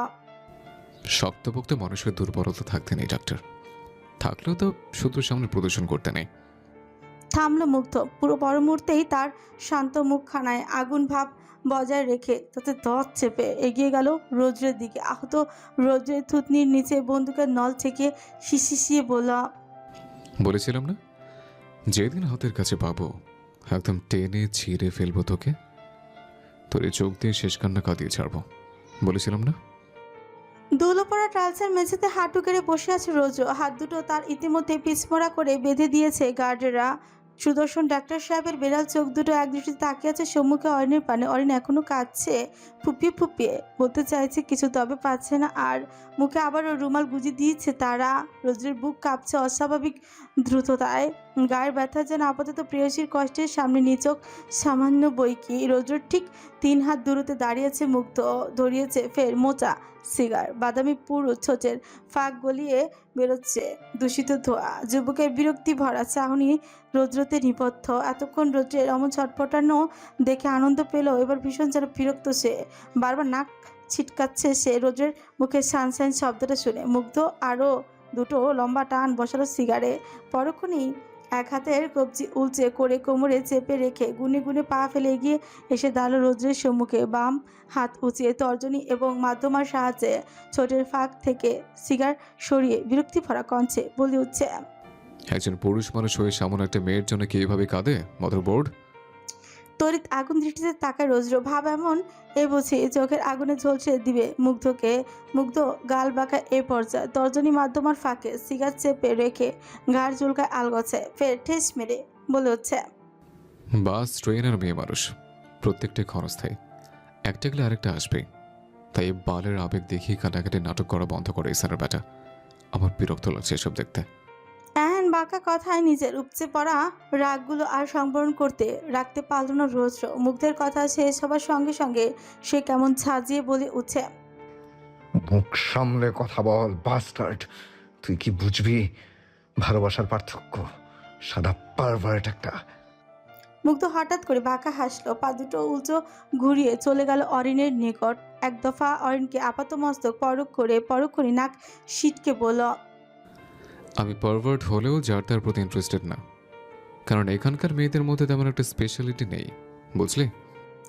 শক্তপোক্ত মানুষের দুর্বলতা থাকতে নেই ডাক্তার, থাকলেও তো শত্রুর সামনে প্রদর্শন করতে নেই। থামলো মুগ্ধ। পুরো পর মুহূর্তেই তার শান্ত মুখখানায় আগুন ভাব বজায় রেখে তাতে দত চেপে এগিয়ে গেল রৌদ্রের দিকে। আহত রৌদ্রের থুতনির নিচে বন্দুকের নল থেকে শিশিয়ে বলল, বলেছিলাম না, যেদিন হাতের কাছে পাবো একদম টেনে ছিঁড়ে ফেলবো তোকে, তোর এই চোখ দিয়ে শেষ কান্না কাঁদিয়ে ছাড়বো। বলেছিলাম না? ধুলো পড়া ট্রাইলসের মেঝেতে হাঁটু গেড়ে বসে আছে রোজো। হাত দুটো তার ইতিমধ্যে পিছমোড়া করে বেঁধে দিয়েছে গার্ডেরা। সুদর্শন ডাক্তার সাহেবের বেড়াল চোখ দুটো এক দৃষ্টিতে তাকিয়ে আছে সম্মুখে অরিনের পানে। অরিন এখনো কাঁদছে, ফুপিয়ে ফুপিয়ে বলতে চাইছে কিছু, তবে পাচ্ছে না আর। মুখে আবারও রুমাল গুজে দিয়েছে তারা। রোজের বুক কাঁপছে অস্বাভাবিক দ্রুততায়। গায়ের ব্যথা যেন আপাতত প্রেয়সীর কষ্টের সামনে নিচোক সামান্য বইকি। রোজের ঠিক 3 হাত দূরত্বে দাঁড়িয়েছে মুগ্ধ। ধরিয়েছে ফের মোচা সিগার। বাদামি পুরো ছোটের ফাঁক গলিয়ে বেরোচ্ছে দূষিত ধোঁয়া। যুবকের বিরক্তি ভরা চাহনি রৌদ্রতে নিবদ্ধ। এতক্ষণ রৌদ্রের অমন ছটফটানো দেখে আনন্দ পেল, এবার ভীষণ যেন বিরক্ত সে। বারবার নাক ছিটকাচ্ছে সে রৌদ্রের মুখে সানসাইন শব্দটা শুনে। মুগ্ধ আরও দুটো লম্বা টান বসালো সিগারে। পরক্ষণেই এক হাতের কবজি উলচে করে কোমরে চেপে রেখে গুনে গুনে পা ফেলে এগিয়ে এসে দাঁড়ালো রৌদ্রের সম্মুখে। বাম হাত উঁচিয়ে তর্জনী এবং মাধ্যমার সাহায্যে ছোটের ফাঁক থেকে সিগার সরিয়ে বিরক্তি ভরা কণ্ঠে বলে উঠছে, একজন পুরুষ মানুষ হয়ে সামনে একটা মেয়ের জন্য কি এভাবে কাঁদে মাদারবোর্ড? তড়িৎ আগুন দৃষ্টিতে তাকায় রৌদ্র। ভাব এমন এ বুঝি চোখের আগুনে ঝলসে দিবে মুগ্ধকে। মুগ্ধ গাল বাঁকা এ পর্যায়ে তর্জনী মাধ্যমার ফাঁকে সিগার চেপে রেখে ঘাড় চুলকায় আলগছে। ফের ঠেস মেরে বলে হচ্ছে, বাস, ট্রেন আর মেয়ে মানুষ প্রত্যেকটাই ক্ষণস্থায়ী, একটা গেলে আরেকটা আসবে। তাই এই বালের আবেগ দেখিয়ে কাটাকাটি নাটক করা বন্ধ করে ইসানের ব্যাটা। আমার বিরক্ত লাগছে এসব দেখতে। এহেন বাঁকা কথায় নিজের উপচে পড়া রাগগুলো আর সংবরণ করতে রাখতে পারল না রৌদ্র। মুগ্ধের কথা শেষ হবার সঙ্গে সঙ্গে সে কেমন ঝাঁঝিয়ে বলে উঠছে, মুখ সামলে কথা বল বাস্টার্ড। তুই কি বুঝবি ভালোবাসার পার্থক্য? সাদা পারভার্ট একটা। মুগ্ধ হঠাৎ করে বাঁকা হাসলো। পা দুটো উল্টো ঘুরিয়ে চলে গেল অরিনের নিকট। এক দফা অরিনকে আপাতমস্তক পরখ করে নাক সিটকে বলল, আমি পারভার্ট হলেও যার তার প্রতি ইন্টারেস্টেড না, কারণ এখানকার মেয়েদের মধ্যে তেমন একটা স্পেশালিটি নেই, বুঝলি?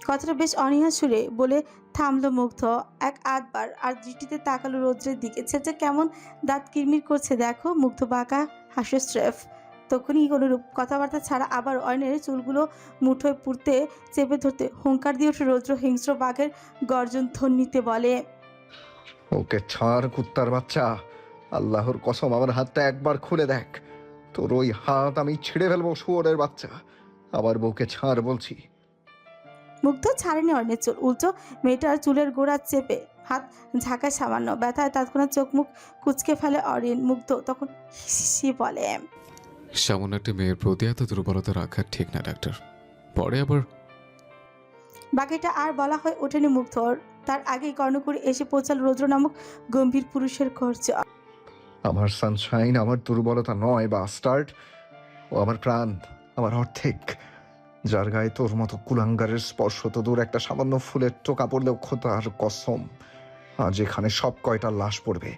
কথাটা বেশ অনীহা সুরে বলে থামলো মুগ্ধ। এক আধবার আর দৃষ্টিতে তাকালো রৌদ্রের দিকে। ছেলে কেমন দাঁত কিরমির করছে দেখো। মুগ্ধ বাঁকা হাসে স্রেফ। তখনই কোনোরূপ কথাবার্তা ছাড়া আবার অয়নের চুলগুলো মুঠোয় পুড়তে চেপে ধরতে হুঙ্কার দিয়ে ওঠে রৌদ্র হিংস্র বাঘের গর্জন ধ্বনিতে বলে, ওকে ছাড় কুত্তার বাচ্চা। আল্লাহর কসম আমার হাতটা একবার খুলে দেখ। তোর ওই হাত আমি ছিঁড়ে ফেলবো শুয়োরের বাচ্চা। আমার বউকে ছাড় বলছি। মুগ্ধ ছাড়েনি অর্ণের চুল। উল্টো মেয়েটার চুলের গোড়া চেপে হাত ঝাঁকায় সামান্য। ব্যথায় তৎক্ষণাৎ চোখ মুখ কুচকে ফেলে অরিন। মুগ্ধ তখন হিসি বলে, সামান্য একটা মেয়ের প্রতি এত দুর্বলতা রাখা ঠিক না ডাক্তার। পরে আবার বাকিটা আর বলা হয়ে ওঠেনি মুগ্ধর। তার আগেই কর্ণকুড়ি এসে পৌঁছাল রৌদ্র নামক গম্ভীর পুরুষের খরচে। আমার সানশাইন আমার দুর্বলতা নয় বাস্টার্ড। ও আমার প্রাণ, আমার অর্ধেক। যার গায়ে তোর মতো কুলাঙ্গারের স্পর্শ তো দূর, একটা সামান্য ফুলের টোকা পড়লেও খোদার কসম আজ এখানে সব কয়টা লাশ পড়বে।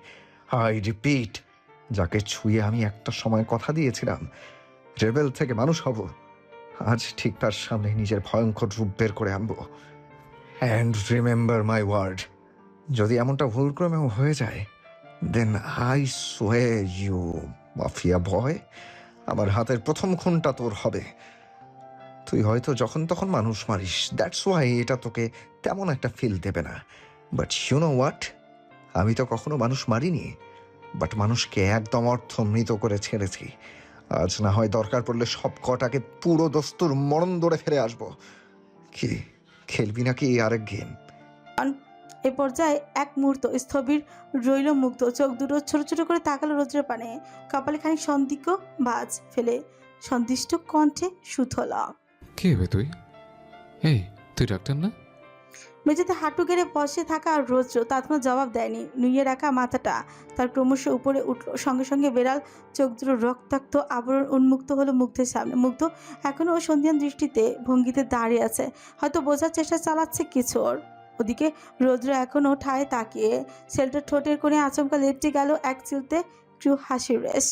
আই রিপিট, যাকে ছুঁয়ে আমি একটা সময় কথা দিয়েছিলাম রেবেল থেকে মানুষ হব, আজ ঠিক তার সামনে নিজের ভয়ঙ্কর রূপ বের করে আনবো। অ্যান্ড রিমেম্বার মাই ওয়ার্ড, যদি এমনটা ভুলক্রমেও হয়ে যায়, then I swear you mafia boy, আমার হাতের প্রথম খুনটা তোর হবে। তুই হয়তো যখন তখন মানুষ মারিস, দ্যাটস ওয়াই এটা তোকে তেমন একটা ফিল দেবে না। বাট ইউ নো হোয়াট, আমি তো কখনো মানুষ মারিনি, বাট মানুষকে একদম অর্থ মৃত করে ছেড়েছি। আজ না হয় দরকার পড়লে সব কটাকে পুরো দস্তুর মরণ দৌড়ে ফেলে আসবো। কি খেলবি নাকি আরেক গেম? এ পর্যায়ে এক মুহূর্ত স্থবির রইল মুগ্ধ। চোখ দুটো ছোট ছোট করে তাকালো রৌদ্রের পানে। কপালে খানিক সন্দিগ্ধ ভাঁজ ফেলে সন্দিষ্ট কণ্ঠে সুথল, কে হবে তুই? এই তুই ডাক্তার না? মেঝেতে হাঁটু গেড়ে বসে থাকা রৌদ্র তৎক্ষণাৎ জবাব দেয়নি। নুয়ে রাখা মাথাটা তার ক্রমশ উপরে উঠল। সঙ্গে সঙ্গে বেড়াল চোখ দুটো রক্তাক্ত আবরণ উন্মুক্ত হলো মুগ্ধের সামনে। মুগ্ধ এখনও সন্ধিয়ান দৃষ্টিতে ভঙ্গিতে দাঁড়িয়ে আছে, হয়তো বোঝার চেষ্টা চালাচ্ছে কিছু ওর। ওদিকে রৌদ্র এখনও ঠায় তাকিয়ে। ছেলেটার ঠোঁটের কোণে আচমকা লেপটে গেল এক চিলতে একটু হাসির রেশ।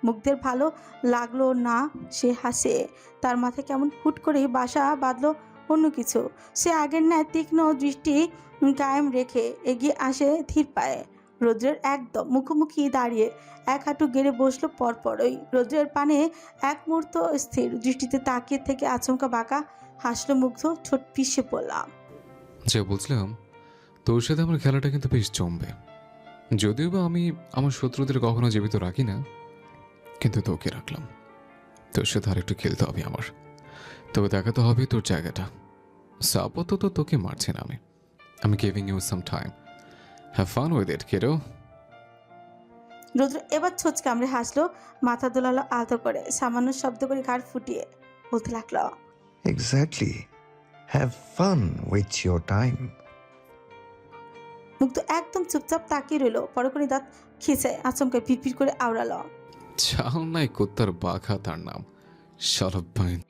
মুগ্ধের ভালো লাগলো না সে হাসে। তার মাথায় কেমন হুট করেই বাসা বাঁধলো অন্য কিছু। সে আগের ন্যায় তীক্ষ্ণ দৃষ্টি কায়েম রেখে এগিয়ে আসে ধীর পায়ে। রৌদ্রের একদম মুখোমুখি দাঁড়িয়ে এক হাঁটু গেড়ে বসলো পরপরই। রৌদ্রের পানে এক মুহূর্ত স্থির দৃষ্টিতে তাকিয়ে থেকে আচমকা বাঁকা হাসলো মুগ্ধ। ঠোঁট পিষে পড়লাম, যে বলছিলাম তোর সাথে আমার খেলাটা কিন্তু বেশ জমবে। যদিও বা আমি আমার শত্রুদের কখনো জীবিত রাখি না, কিন্তু তোকে রাখলাম। তোর সাথে আর একটু খেলতে হবে আমার। তবে দেখাতে হবে তোর জায়গাটা। আপাতত তোকে মারছি না আমি giving you some time. Have fun with it kiddo. Rudra এবার ছোঁচ কামড়ে হাসলো, মাথা দোলালো আলতো করে, সামান্য শব্দ করে ঘাড় ফুটিয়ে বলতে লাগলো, exactly, have fun with your time. মুগ্ধ একদম চুপচাপ তাকিয়ে রইল, পরক্ষণে দাঁত খিচে আচমকা পিটপিট করে আওড়ালো। চাও নাই কুত্তার বাঘা তার নাম, শালা বাইন।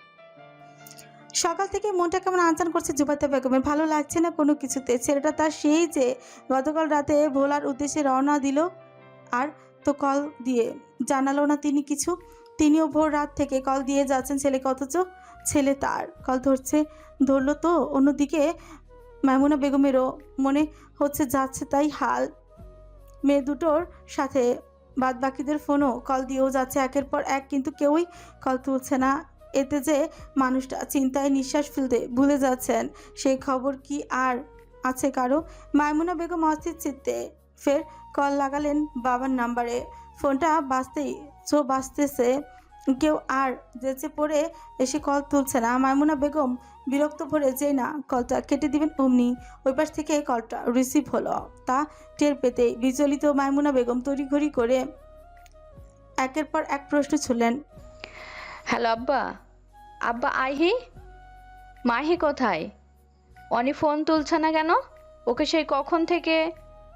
সকাল থেকে মনটা কেমন আনচান করছে জুবাইদা বেগমের, ভালো লাগছে না কোনো কিছুতে। ছেলেটা তার সেই যে গতকাল রাতে ভোলার উদ্দেশ্যে রওনা দিল, আর তো কল দিয়ে জানালো না তিনি কিছু। তিনিও ভোর রাত থেকে কল দিয়ে যাচ্ছেন ছেলেকে, অথচ ছেলে তার কল ধরলো তো। অন্যদিকে মাইমুনা বেগমেরও মনে হচ্ছে যাচ্ছে তাই হাল। মেয়ে দুটোর সাথে বাদ বাকিদের ফোনও কল দিয়েও যাচ্ছে একের পর এক, কিন্তু কেউই কল তুলছে না। এতে যে মানুষটা চিন্তায় নিঃশ্বাস ফেলতে ভুলে যাচ্ছেন, সেই খবর কি আর আছে কারো? মাইমুনা বেগম অস্থির চিত্তে ফের কল লাগালেন বাবার নাম্বারে। ফোনটা বাজতেছে, কেউ আর যেচে পড়ে এসে কল তুলছে না। মাইমুনা বেগম বিরক্ত ভরে যেই না কলটা কেটে দিবেন, অমনি ওই পাশ থেকে কলটা রিসিভ হলো। তা টের পেতেই বিচলিত মাইমুনা বেগম তড়িঘড়ি করে একের পর এক প্রশ্ন ছুড়লেন। হ্যালো আব্বা, আব্বা আইহি, মাহি কোথায়? অনি ফোন তুলছে না কেন? ওকে সেই কখন থেকে।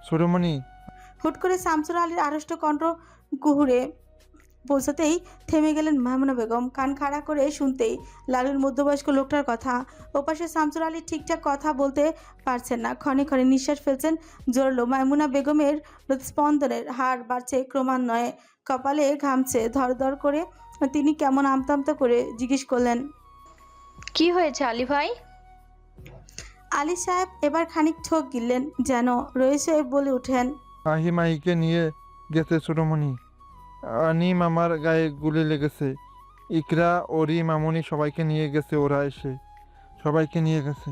ছোটমণি, হুট করে শামসুর আলীর আড়ষ্ট কণ্ঠ কুহুরে পৌঁছাতেই থেমে গেলেন মাইমুনা বেগম। কান খাড়া করে শুনতেই লালুর মধ্যবয়স্ক লোকটার কথা। ওপাশে শামসুর আলী ঠিকঠাক কথা বলতে পারছেন না, ক্ষণে ক্ষণে নিঃশ্বাস ফেলছেন জোরলো। মাইমুনা বেগমের হৃদস্পন্দনের হার বাড়ছে ক্রমান্বয়ে, কপালে ঘামছে ধর করে। তিনি কেমন আমতা করে জিজ্ঞেস করলেন, কি হয়েছে আলী ভাই? আলী সাহেব এবার খানিক ঠোক গিললেন, যেন রয়েছে বলে উঠেন, মাহি মাহিকে নিয়ে গেছে ছোটমণি। আনিম আমার গায়ে গুলি লেগেছে। ইকরা, ওরি, মামুনি সবাইকে নিয়ে গেছে, ওরা এসে সবাইকে নিয়ে গেছে।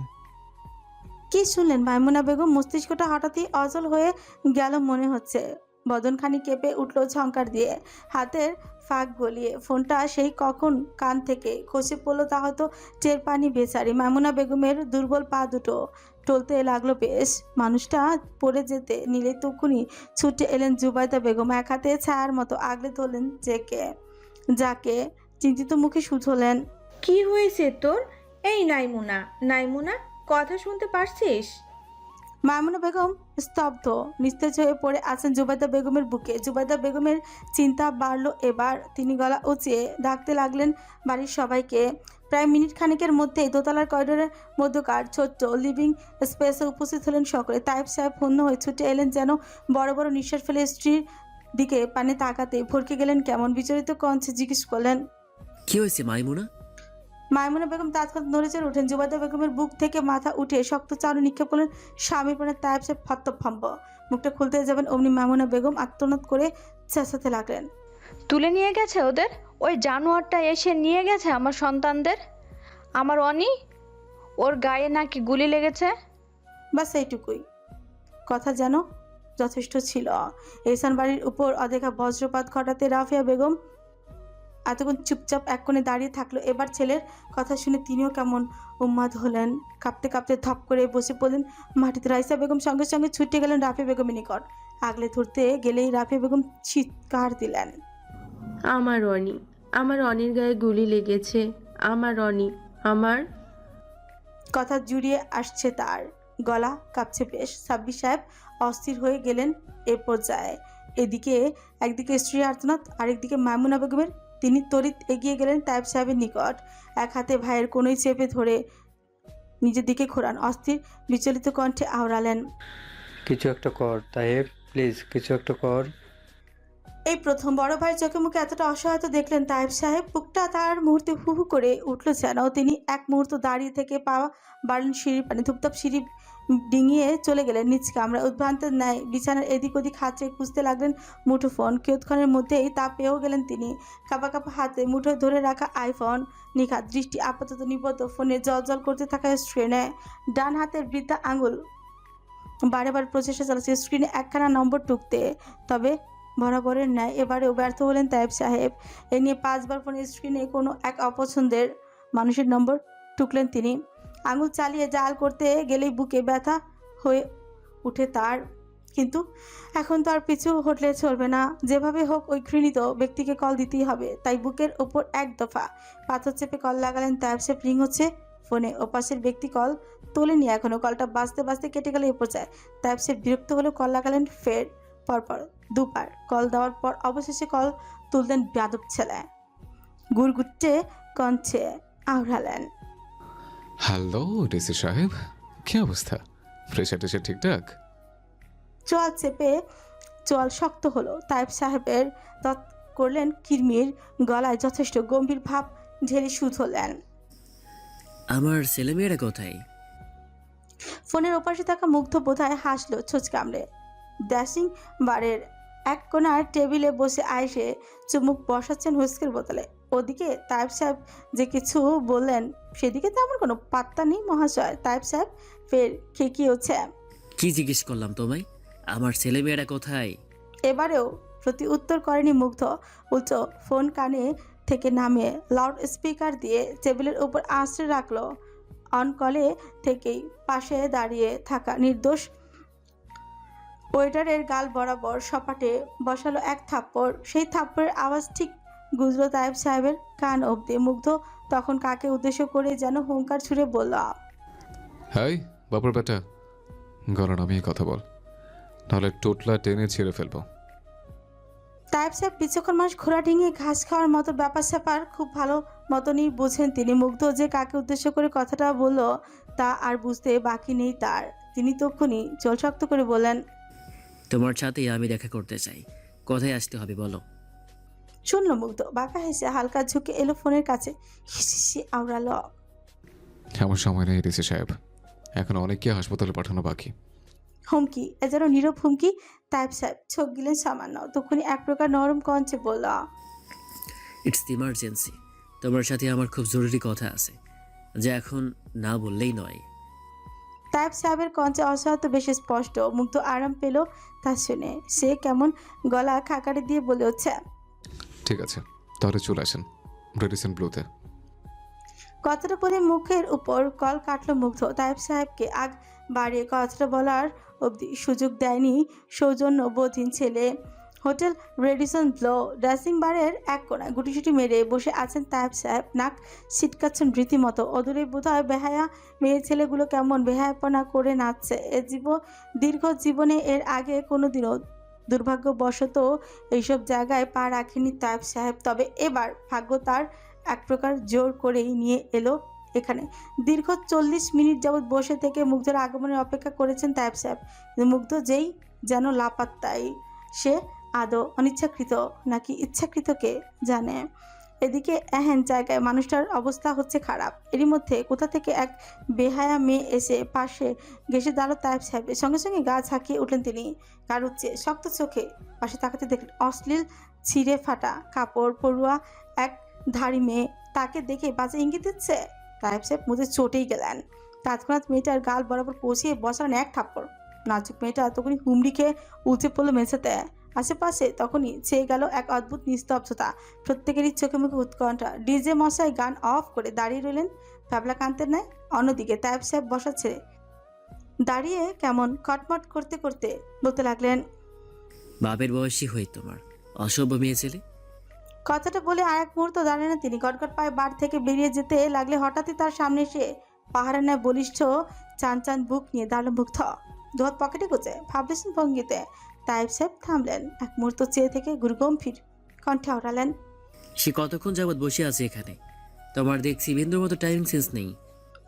কি শুনলেন? মাইমুনা বেগম মস্তিষ্কটা হঠাৎই অচল হয়ে গেল মনে হচ্ছে। বদনখানি কেঁপে উঠল ঝংকার দিয়ে, হাতের ফাঁক গলিয়ে ফোনটা সেই কখন কান থেকে খসে পড়লো তা হয়তো টের পানি বেচারি। মাইমুনা বেগমের দুর্বল পা দুটো টলতে লাগলো বেশ। মানুষটা পড়ে যেতে নিলে তখনই ছুটে এলেন জুবাইদা বেগম, এক হাতে ছায়ার মতো আগলে ধরলেন যাকে চিন্তিত মুখে শুধলেন, কি হয়েছে তোর? এই নাইমুনা, নাইমুনা, কথা শুনতে পারছিস? মাইমুনা বেগম স্তব্ধ নিস্তেজ হয়ে পড়ে আছেন জুবাইদা বেগমের বুকে। জুবাইদা বেগমের চিন্তা বাড়লো এবার। তিনি গলা উঁচিয়ে ডাকতে লাগলেন বাড়ির সবাইকে। প্রায় মিনিট খানেকের মধ্যেই দোতলার করিডোরের মধ্যকার ছোট্ট লিভিং স্পেসে উপস্থিত হলেন সকলে। তাইব সাহেব হন্য হয়ে ছুটে এলেন, যেন বড় বড় নিঃশ্বাস ফেলে স্ত্রীর দিকে পানে তাকাতে ভরকে গেলেন কেমন। বিচলিত কণ্ঠে জিজ্ঞেস করলেন, কি হয়েছে মাইমুনা? মাইমুনা বেগম তৎক্ষণাৎ নড়েচড়ে ওঠেন। জুবাইদা বেগমের বুক থেকে মাথা উঠে শক্ত চারু নিক্ষেপ করলেন স্বামী প্রাণের তায়েব সাহেব হতভম্ব। মুখটা খুলতে যাবেন, অমনি মাইমুনা বেগম আত্মনাদ করে চেঁচাতে লাগলেন, তুলে নিয়ে গেছে ওদের? ওই জানোয়ারটা এসে নিয়ে গেছে আমার সন্তানদের, আমার অনি। ওর গায়ে নাকি গুলি লেগেছে। বাস এইটুকুই কথা যেন যথেষ্ট ছিল। এহসান বাড়ির উপর অদেখা বজ্রপাত ঘটাতে রাফিয়া বেগম এতক্ষণ চুপচাপ এক কোণে দাঁড়িয়ে থাকলো। এবার ছেলের কথা শুনে তিনিও কেমন উন্মাদ হলেন। কাঁপতে কাঁপতে ধপ করে বসে পড়লেন মাটিতে। রাইসা বেগম সঙ্গে সঙ্গে ছুটে গেলেন রাফিয়া বেগমের নিকট। আগলে ধরতে গেলেই রাফিয়া বেগম চিৎকার দিলেন, আমার অনি, আমার অনির গায়ে গুলি লেগেছে, আমার অনি, আমার। কথা জুড়িয়ে আসছে তার, গলা কাঁপছে বেশ। সাব্বির সাহেব অস্থির হয়ে গেলেন এ পর্যায়ে। একদিকে স্ত্রী আর্তনাদ, আরেকদিকে মাইমুনা বেগমের। তিনি তড়িৎ এগিয়ে গেলেন তায়েব সাহেবের নিকট, এক হাতে ভাইয়ের কোনোই চেপে ধরে নিজের দিকে ঘোরান। অস্থির বিচলিত কণ্ঠে আওড়ালেন, কিছু একটা কর তাহেব, প্লিজ কিছু একটা কর। এই প্রথম বড় ভাই চোখে মুখে এতটা অসহায়তা দেখলেন তায়েব সাহেব। বুকটা তার মুহূর্তে হু হু করে উঠল যেন। তিনি এক মুহূর্ত দাঁড়িয়ে থেকে পা বাড়লেন সিঁড়ির পানে, ধুপধাপ সিঁড়ি ডিঙিয়ে চলে গেলেন নিচ কামরা। উদ্ভ্রান্তের ন্যায় বিছানার এদিক ওদিক হাতে খুঁজতে লাগলেন মুঠোফোন। কিয়ৎক্ষণের মধ্যেই তা পেয়েও গেলেন তিনি। কাঁপা কাঁপা হাতে মুঠোয় ধরে রাখা আইফোন নিখাত, দৃষ্টি আপাতত নিবদ্ধ ফোনে জল করতে থাকা স্ক্রিনে। ডান হাতের বৃদ্ধা আঙুল বারে বার প্রচেষ্টা চালাচ্ছে স্ক্রিনে একখানা নম্বর টুকতে, তবে বরাবরের ন্যায় এবারেও ব্যর্থ হলেন তায়েব সাহেব। এ নিয়ে 5 বার ফোনের স্ক্রিনে কোনো এক অপছন্দের মানুষের নম্বর টুকলেন তিনি। আঙুল চালিয়ে জাল করতে গেলেই বুকে ব্যথা হয়ে উঠে তার, কিন্তু এখন তো আর পিছু হটলে চলবে না। যেভাবে হোক ওই ঘৃণিত ব্যক্তিকে কল দিতেই হবে। তাই বুকের ওপর এক দফা পাথর চেপে কল লাগালেন তায়েব সাহেব। রিং হচ্ছে ফোনে, ওপাশের ব্যক্তি কল তোলেনি এখনো। কলটা বাজতে বাজতে কেটে গেলে এ পর্যায়ে তায়েব সাহেব বিরক্ত হলেও কল লাগালেন ফের। পরপর দুবার কল দেওয়ার পর অবশেষে কল তুললেন বেয়াদব ছেলে। গুড়গুটে কঞ্চে আওড়ালেন, হ্যালো ডিসি সাহেব, কি অবস্থা? প্রেশার টেশার ঠিকঠাক? চোয়াল চেপে চোয়াল শক্ত হলো তায়েব সাহেবের। তৎ করলেন কিরমির গলায় যথেষ্ট গম্ভীর ভাব ঢেলে শুধলেন, আমার ছেলেমেয়েরা কোথায়? ফোনের ওপাশে থাকা মুগ্ধ বোধহয় হাসলো ছোঁচ কামড়ে। ড্যাশিং বারের এক কোণার টেবিলে বসে আয়েসে চুমুক বসাচ্ছেন হুইস্কির বোতলে। ওদিকে তায়েব সাহেব যে কিছু বললেন সেদিকে তেমন কোনো পাত্তা নেই মহাশয়। তায়েব সাহেব ফের খেকিয়েছে। কি জিজ্ঞেস করলাম তোমায়? আমার ছেলেমেয়েরা কোথায়? এবারেও প্রতি উত্তর করেনি মুগ্ধ। উল্টো ফোন কানে থেকে নামিয়ে লাউড স্পিকার দিয়ে টেবিলের উপর আঁচড়ে রাখলো। অন কলে থেকেই পাশে দাঁড়িয়ে থাকা নির্দোষ ওয়েটারের গাল বরাবর সপাটে বসালো এক থাপ্পড়। সেই থাপ্পড়ের আওয়াজ ঠিক গুজলো তায়েব সাহেবের কান অবধি। মুগ্ধ তখন কাকে উদ্দেশ্য করে যেন হুঙ্কার ছুড়ে বলল, হাই বাপর বেটা, গলা নামিয়ে কথা বল, নাহলে টোটলা টেনে ছিঁড়ে ফেলবো। তায়েব সাহেব বিচক্ষণ মানুষ, ঘোড়া ডিঙিয়ে ঘাস খাওয়ার মতো ব্যাপার স্যাপার খুব ভালো মতনই বোঝেন তিনি। মুগ্ধ যে কাকে উদ্দেশ্য করে কথাটা বলল তা আর বুঝতে বাকি নেই তার। তিনি তক্ষুনি চোল শক্ত করে বললেন, তোমার সাথেই আমি দেখা করতে চাই। কোথায় আসতে হবে বলো? শুনল মুগ্ধ, বাঁকা হেসে হালকা ঝুঁকে এলো ফোনের কাছে, হিসি আওড়ালো, আমার সময় নেই ডিসি সাহেব, এখন অনেককে হাসপাতালে পাঠানো বাকি। হুমকি, এ যেন নীরব হুমকি। তায়েব সাহেব চোখ গিলেন সামান্য, তখনই এক প্রকার নরম কঞ্চে বলল, ইটস ইমার্জেন্সি। তোমার সাথে আমার খুব জরুরি কথা আছে, যা এখন না বললেই নয়। তায়েব সাহেবের কঞ্চে অসহায়ত বেশি স্পষ্ট। মুগ্ধ আরাম পেল তা শুনে। সে কেমন গলা খাকারে দিয়ে বলে হচ্ছে, ঠিক আছে তাহলে চলে আসেন রেডিসন ব্লুতে। কথাটা বলে মুখের উপর কল কাটলো মুগ্ধ। তায়েব সাহেবকে আগ বাড়িয়ে কথাটা বলার অবধি সুযোগ দেয়নি সৌজন্য বোধহীন ছেলে। হোটেল রেডিসন ব্লো ড্রেসিং বারের এক কোণায় গুটিসুটি মেরে বসে আছেন তায়েব সাহেব। নাক ছিটকাচ্ছেন রীতিমতো। অদূরে বোধহয় বেহায়া মেয়ে ছেলেগুলো কেমন বেহায়াপনা করে নাচছে। দীর্ঘ জীবনে এর আগে কোনোদিনও দুর্ভাগ্যবশত এইসব জায়গায় পা রাখেনি তায়েব সাহেব। তবে এবার ভাগ্য তার এক প্রকার জোর করেই নিয়ে এলো এখানে। দীর্ঘ 40 মিনিট যাবৎ বসে থেকে মুগ্ধের আগমনের অপেক্ষা করেছেন তায়েব সাহেব, কিন্তু মুগ্ধ যেই যেন লাপাত্তাই। সে আদৌ অনিচ্ছাকৃত নাকি ইচ্ছাকৃতকে জানে। এদিকে এহেন জায়গায় মানুষটার অবস্থা হচ্ছে খারাপ। এরই মধ্যে কোথা থেকে এক বেহায়া মেয়ে এসে পাশে ঘেসে দাঁড়ালো তায়েব সাহেবের। সঙ্গে সঙ্গে গা ঝাঁকিয়ে উঠলেন তিনি। কারুচ্ছে শক্ত চোখে পাশে তাকাতে দেখলেন অশ্লীল ছিঁড়ে ফাটা কাপড় পরুয়া এক ধাড়ি মেয়ে। তাকে দেখে বাজে ইঙ্গিত দিচ্ছে। তায়েব সাহেব মুঝে চটেই গেলেন। তৎক্ষণাৎ মেয়েটার গাল বরাবর পৌঁছিয়ে বসালেন এক থাপ্পড়। নাজুক মেয়েটা তখনই হুমড়ি খেয়ে উঠে পড়লো মেঝেতে। আশেপাশে তখনই ছেয়ে গেল এক অদ্ভুত নিস্তব্ধতা। প্রত্যেকেরই চোখে মুখে উৎকণ্ঠা। ডিজে মশাই গান অফ করে দাঁড়িয়ে রইলেন ভাবলাকান্তের ন্যায়। অন্যদিকে তায়েব সাহেব বসা ছেড়ে দাঁড়িয়ে কেমন কটমট করতে করতে বলতে লাগলেন, বাপের বয়সী হই তোমার, অসভ্য মেয়ে ছেলে। কথাটা বলে আর এক মুহূর্ত দাঁড়ালেন তিনি। গটগট পায়ে বার থেকে বেরিয়ে যেতে লাগলে হঠাৎই তার সামনে এসে পাহাড়ের ন্যায় বলিষ্ঠ চান চান বুক নিয়ে দাঁড়ালো মুগ্ধ। দুহাত পকেটে গুজে ভাবলেছেন ভঙ্গিতে। তায়েব সাহেব থামলেন। এক মুহূর্ত চেয়ে থেকে গুরুগম্ভীর কণ্ঠে আওড়ালেন, সে কতক্ষণ যাবৎ বসে আছে এখানে? তোমার দেখছি বিন্দুর মতো টাইম সেন্স নেই।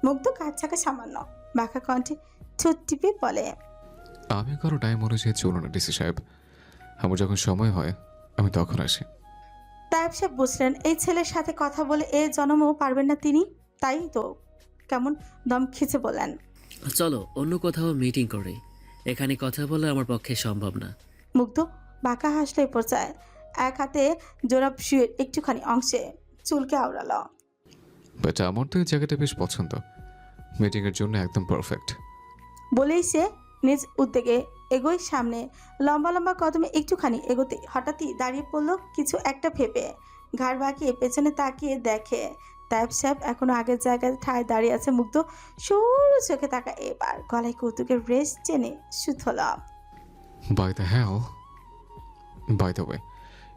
মুগ্ধ কাজ ছাকা সামান্য বাঁকা কণ্ঠে ঠোঁট টিপে বলে, আমি কারো টাইম অনুযায়ী চলো না ডিসি সাহেব, আমার যখন সময় হয় আমি তখন আসি। তায়েব সাহেব বুঝলেন এই ছেলের সাথে কথা বলে এ জন্মও পারবেন না তিনি। তাই তো কেমন দম খিচে বলেন, চলো অন্য কোথাও মিটিং করে, এখানে কথা বলা আমার পক্ষে সম্ভব না। মুগ্ধ বাঁকা হাসলে পর্যায়ে এক হাতে জোরাব শুয়ে একটুখানি অংশে চুলকে আওড়ালো। বাট আমার তো এই জায়গাটা বেশ পছন্দ, মিটিংয়ের জন্য একদম পারফেক্ট। বলেই সে নিজ উদ্যোগে এগোয় সামনে। লম্বা লম্বা কদমে একটুখানি এগোতে হঠাৎই দাঁড়িয়ে পড়লো কিছু একটা ভেবে। ঘাড় বাঁকিয়ে পেছনে তাকিয়ে দেখে তাইব সাহেব এখনো আগের জায়গায় ঠায় দাঁড়িয়ে আছে। মুগ্ধ সরু চোখে তাকা এবার গলায় কৌতুকের রেস চেনে সুথল। বাই দ্য হ্যাল, বাই দ্য ওয়ে,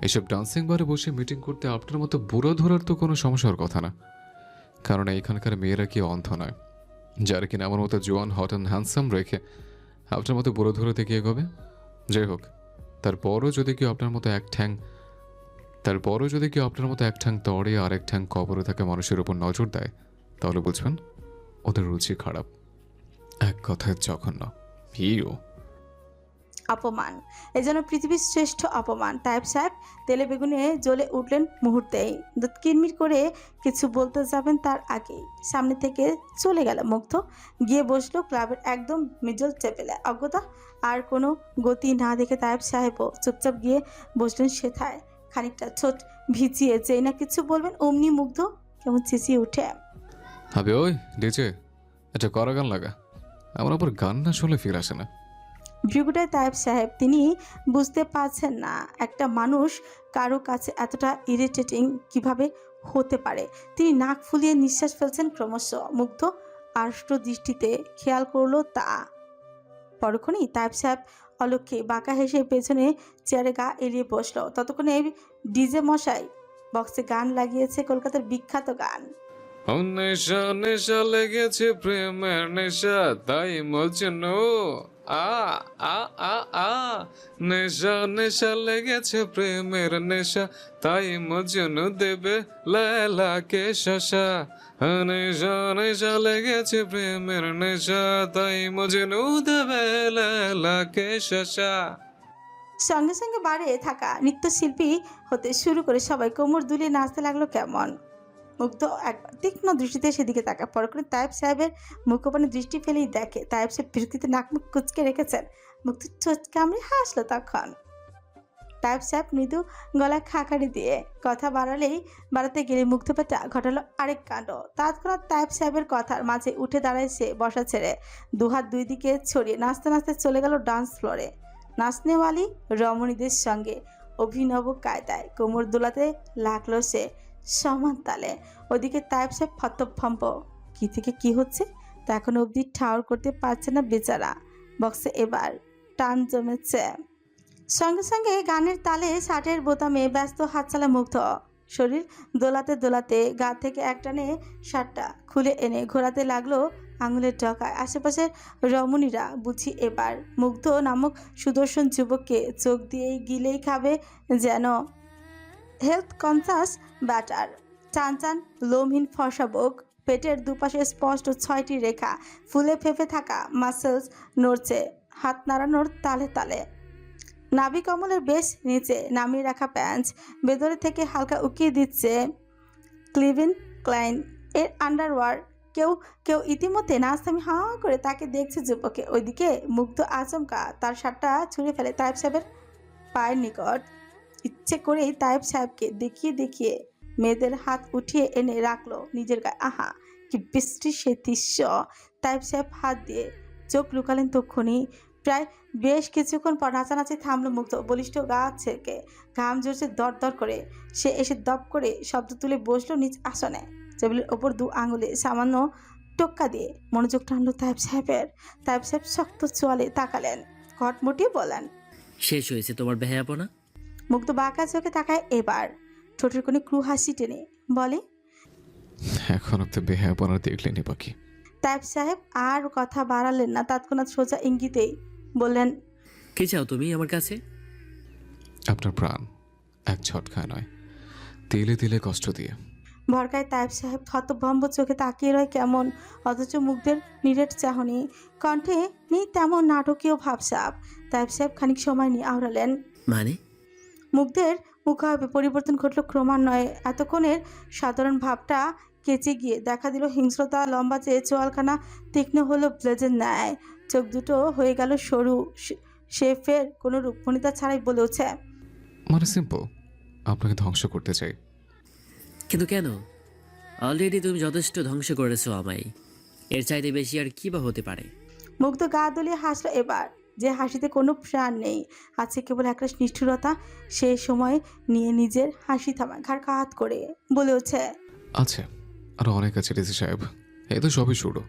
এসব ডান্সিং বারে বসে মিটিং করতে আপনার মতো বুড়ো ধরার তো কোনো সমস্যার কথা না, কারণ এখানকার মেয়েরা কি অন্ধ নয় যারা কিনা আমার মতো জোয়ান হট অ্যান্ড হ্যান্ডসাম রেখে আপনার মতো বুড়ো ধরে থেকে এগোবে। যাই হোক, তারপরও যদি কেউ আপনার মতো এক ঠ্যাং তড়ে আর এক ঠ্যাং কবরে থাকা মানুষের উপর নজর দেয়, তাহলে বুঝবেন ওদের রুচি খারাপ, এক কথায় জঘন্য। হিও অপমান, এ যেন পৃথিবীর শ্রেষ্ঠ অপমান। তাইব সাহেব তেলে বেগুনে জ্বলে উঠলেন মুহূর্তেই। দাঁত কিরমির করে কিছু বলতে যাবেন তার আগেই সামনে থেকে চলে গেল মুগ্ধ। গিয়ে বসলো ক্লাবের একদম মিডল টেবিলে। অজ্ঞতা আর কোনো গতি না দেখে তাইব সাহেবও চুপচাপ গিয়ে বসলেন সেথায়। খানিকটা ছোট ভিজিয়ে যেই না কিছু বলবেন অমনি মুগ্ধ কেমন চেঁচিয়ে উঠে, হবে ওই ডিজে একটা করা গান লাগা, আমার ওপর গান না শুনলে ফিরে আসে না। ভ্রিগুটায় তাইব সাহেব তিনি বুঝতে পারছেন না একটা মানুষ কারো কাছে এতটা ইরিটেটিং কিভাবে হতে পারে। তিনি নাক ফুলিয়ে নিঃশ্বাস ফেলছেন ক্রমশ। মুগ্ধ আষ্ট দৃষ্টিতে খেয়াল করলো তা। পরক্ষণেই তাইব সাহেব অলক্ষ্যে বাঁকা হেসে পেছনে চেয়ারে গা এড়িয়ে বসলো। ততক্ষণে ডিজে মশাই বক্সে গান লাগিয়েছে কলকাতার বিখ্যাত গান। নেশা নেশা লেগেছে প্রেমের নেশা তাই মজনু আ আ আ আ, নেশা নেশা লেগেছে প্রেমের নেশা তাই মজনু দেবে লালাকে শশা। নেশা নেশা লেগেছে প্রেমের নেশা তাই মজনু দেবে লালাকে শশা। সঙ্গে সঙ্গে বাড়ে থাকা নৃত্যশিল্পী হতে শুরু করে সবাই কোমর দুলিয়ে নাচতে লাগলো কেমন। মুগ্ধ একবার তীক্ষ্ণ দৃষ্টিতে সেদিকে তাকা। পর করে তাইব সাহেবের মুখপানে দৃষ্টি ফেলেই দেখে তাইব সাহেব বিরক্তিতে নাক মুখ কুচকে রেখেছেন। মুগ্ধ চোখ কামড়ে হাসলো তখন। তাইব সাহেব মৃদু গলায় খাকারি দিয়ে কথা বাড়াতে গেলে মুগ্ধ পেটা ঘটালো আরেক কাণ্ড। তৎক্ষণাৎ তাইব সাহেবের কথার মাঝে উঠে দাঁড়ায় সে বসা ছেড়ে। দুহাত দুই দিকে ছড়িয়ে নাচতে নাচতে চলে গেল ডান্স ফ্লোরে। নাচনেওয়ালি রমণীদের সঙ্গে অভিনব কায়দায় কোমর দোলাতে লাগলো সে সমান তালে। ওদিকে তাইব সাহেব হতভম্ব, কি থেকে কি হচ্ছে তা এখনো অবধি ঠাউর করতে পারছে না বেচারা। বক্সে এবার টান জমেছে। সঙ্গে সঙ্গে গানের তালে শার্টের বোতামে ব্যস্ত হাত চালা মুগ্ধ। শরীর দোলাতে দোলাতে গা থেকে একটানে শার্টটা খুলে এনে ঘোরাতে লাগলো আঙুলের ডগায়। আশেপাশের রমণীরা বুঝি এবার মুগ্ধ নামক সুদর্শন যুবককে চোখ দিয়েই গিলেই খাবে যেন। হেলথ কনসাস ব্যাটার, চান চান লোমহীন ফর্সা বুক, পেটের দুপাশে স্পষ্ট 6টি রেখা, ফুলে ফেঁপে থাকা মাসেলস নড়ছে হাত নাড়ানোর তালে তালে। নাভি কমলের বেশ নিচে নামিয়ে রাখা প্যান্ট ভেতরে থেকে হালকা উকিয়ে দিচ্ছে ক্লিভিন ক্লাইন এর আন্ডারওয়্যার। কেউ কেউ ইতিমধ্যে নাস্তামি হাঁ করে তাকে দেখছে যুবকে। ওইদিকে মুগ্ধ আচমকা তার শার্টটা ছুঁড়ে ফেলে তাইব সাহেবের পায়ের নিকট। ইচ্ছে করেই তাইব সাহেবকে দেখিয়ে দেখিয়ে মেয়েদের হাত উঠিয়ে এনে রাখলো নিজের গায়ে। আহা কি বৃষ্টি সে দৃশ্য! তাইব সাহেব হাত দিয়ে চোখ লুকালেন তক্ষুনি। প্রায় বেশ কিছুক্ষণ পর নাচানাচি থামলো মুগ্ধ। বলিষ্ঠ গা ছেড়ে ঘাম ঝরছে দর দর করে। সে এসে দপ করে শব্দ তুলে বসলো নিজ আসনে। টেবিলের ওপর দু আঙুলে সামান্য টোক্কা দিয়ে মনোযোগ টানলো তাইব সাহেবের। তাইব সাহেব শক্ত চোয়ালে তাকালেন, ঘটমুটিয়ে বলেন, শেষ হয়েছে তোমার বেহায়াপনা? মুগ্ধ বাঁকা চোখে তাকায় এবার, ঠোঁটের কোণে ক্রু হাসি টেনে বলে, এখন অব্দি বেহায়াপনা দেখলেনি বাকি। তাইব সাহেব আর কথা বাড়ালেন না। তৎক্ষণাৎ সোজা ইঙ্গিতেই বললেন, কি চাও তুমি আমার কাছে? আপনার প্রাণ, এক ঝটকায় নয়, তিলে তিলে কষ্ট দিয়ে। ভরকায় তাইব সাহেব হতভম্ব চোখে তাকিয়ে রয় কেমন, অথচ মুগ্ধের নিরেট চাহনি, কণ্ঠে নেই তেমন নাটকীয় ভাবসাব। তাইব সাহেব খানিক সময় নিয়ে আওড়ালেন, মানে? মুগ্ধের মুখাভাবে পরিবর্তন ঘটল ক্রমান্বয়ে। এতক্ষণের সাধারণ ভাবটা কেচে গিয়ে দেখা দিল হিংস্রতা। লম্বা চেয়ে চোয়ালখানা তীক্ষ্ণ হলো ব্লেজের ন্যায়, চোখ দুটো হয়ে গেল সরু। সে ফের কোনো রূপমণিতা ছাড়াই বলে ওঠে, মানে সিম্পল, আপনাকে ধ্বংস করতে চাই। কিন্তু কেন? অলরেডি তুমি যথেষ্ট ধ্বংস করেছো আমায়, এর চাইতে বেশি আর কি বা হতে পারে? মুগ্ধ গা দলিয়ে হাসলো এবার, যে হাসিতে কোনো প্রাণ নেই, আছে কেবল একটা নিষ্ঠুরতা। সেই সময় নিয়ে নিজের হাসি থামা, ঘাড় কাত করে বলে উঠছে, আছে, আরও অনেক আছে ডিসি সাহেব। এ তো সবই শুরু।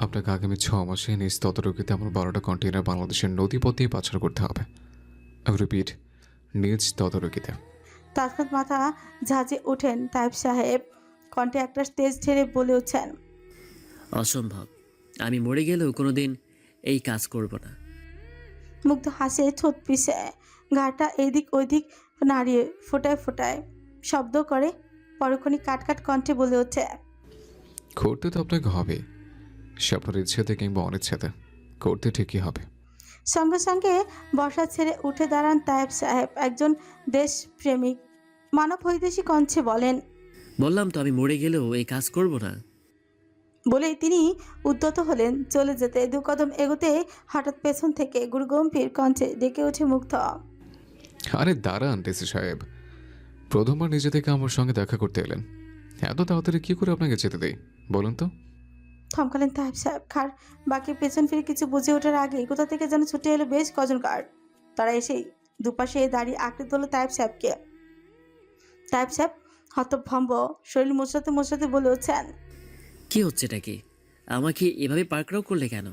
আপনাকে আগামী 6 মাসে নিজ তদারকিতে আমার 12টা কন্টেইনার বাংলাদেশের নদীপথ দিয়ে পাচার করতে হবে। রিপিট, নিজ তদারকিতে। তৎক্ষণাৎ মাথা ঝাঁঝে ওঠেন তাইব সাহেব, কণ্ঠে একটা তেজ ঠেলে বলে উঠছেন, অসম্ভব। আমি মরে গেলেও কোনোদিন এই কাজ করব না। মুগ্ধ হাসে ঠোঁট পিষে, ঘাড়টা এদিক ওইদিক নাড়িয়ে ফোটায় ফোটায় শব্দ করে পরক্ষণই কাটকাট কণ্ঠে বলে ওঠে, করতে তো আপনাকে হবে, সে আপনার ইচ্ছেতে কিংবা অনিচ্ছেতে করতে ঠিকই হবে। সঙ্গে সঙ্গে বসা ছেড়ে উঠে দাঁড়ান তায়েব সাহেব, একজন দেশপ্রেমিক মানব হৈদেশী কণ্ঠে বলেন, বললাম তো আমি মরে গেলেও এই কাজ করব না। বলেই তিনি উদ্যত হলেন চলে যেতে। 2 কদম এগোতে হঠাৎ পেছন থেকে গুরুগম্ভীর কণ্ঠে ডেকে ওঠে মুগ্ধ। আরে দাঁড়ান ডিসি সাহেব, প্রথমবার নিজে থেকে আমার সঙ্গে দেখা করতে এলেন, এত তাড়াতাড়ি কি করে আপনাকে যেতে দেই বলুন তো? থমকালেন তায়েব সাহেব, খার বাকি পেছন ফিরে কিছু বুঝে ওঠার আগেই কোথা থেকে যেন ছুটে এলো বেশ কজন গার্ড। তারা এসেই দুপাশে দাঁড়িয়ে আঁকড়ে ধরল তায়েব সাহেবকে। তায়েব সাহেব হতভম্ব, শরীর মোচড়াতে মোচড়াতে বলে উঠছেন, কি হচ্ছে এটা কি? আমাকে এভাবে পাকড়াও করলে কেন?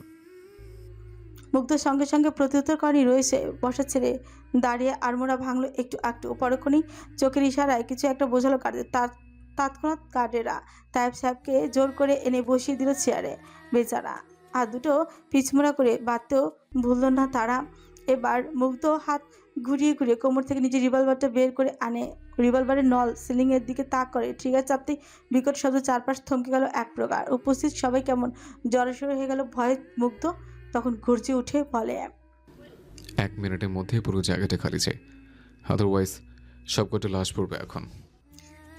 মুগ্ধ সঙ্গে সঙ্গে প্রত্যুত্তর করেনি, রয়েছে বসা ছেড়ে দাঁড়িয়ে আড়মোড়া ভাঙলো একটু একটু। পরক্ষণেই চোখের ইশারায় কিছু একটা বোঝালো গার্ডের। তৎক্ষণাৎ গার্ডেরা তায়েব সাহেবকে জোর করে এনে বসিয়ে দিল চেয়ারে। বেচারা হাত দুটো পিছমোড়া করে বাঁধতেও ভুলল না তারা। এবার মুগ্ধ হাত ঘুরিয়ে ঘুরিয়ে কোমর থেকে নিজের রিভলভারটা বের করে আনে। রিভলভারের নল সিলিংয়ের দিকে তাক করে ট্রিগার চাপতেই বিকট শব্দ চারপাশ থমকে গেল এক প্রকার। উপস্থিত সবাই কেমন জড়সড় হয়ে গেল ভয়ে। মুগ্ধ তখন গর্জে উঠে বলে, 1 মিনিটের মধ্যেই পুরো জায়গাটা খালি চাই, আদারওয়াইজ সবকটা লাশ পড়বে এখন।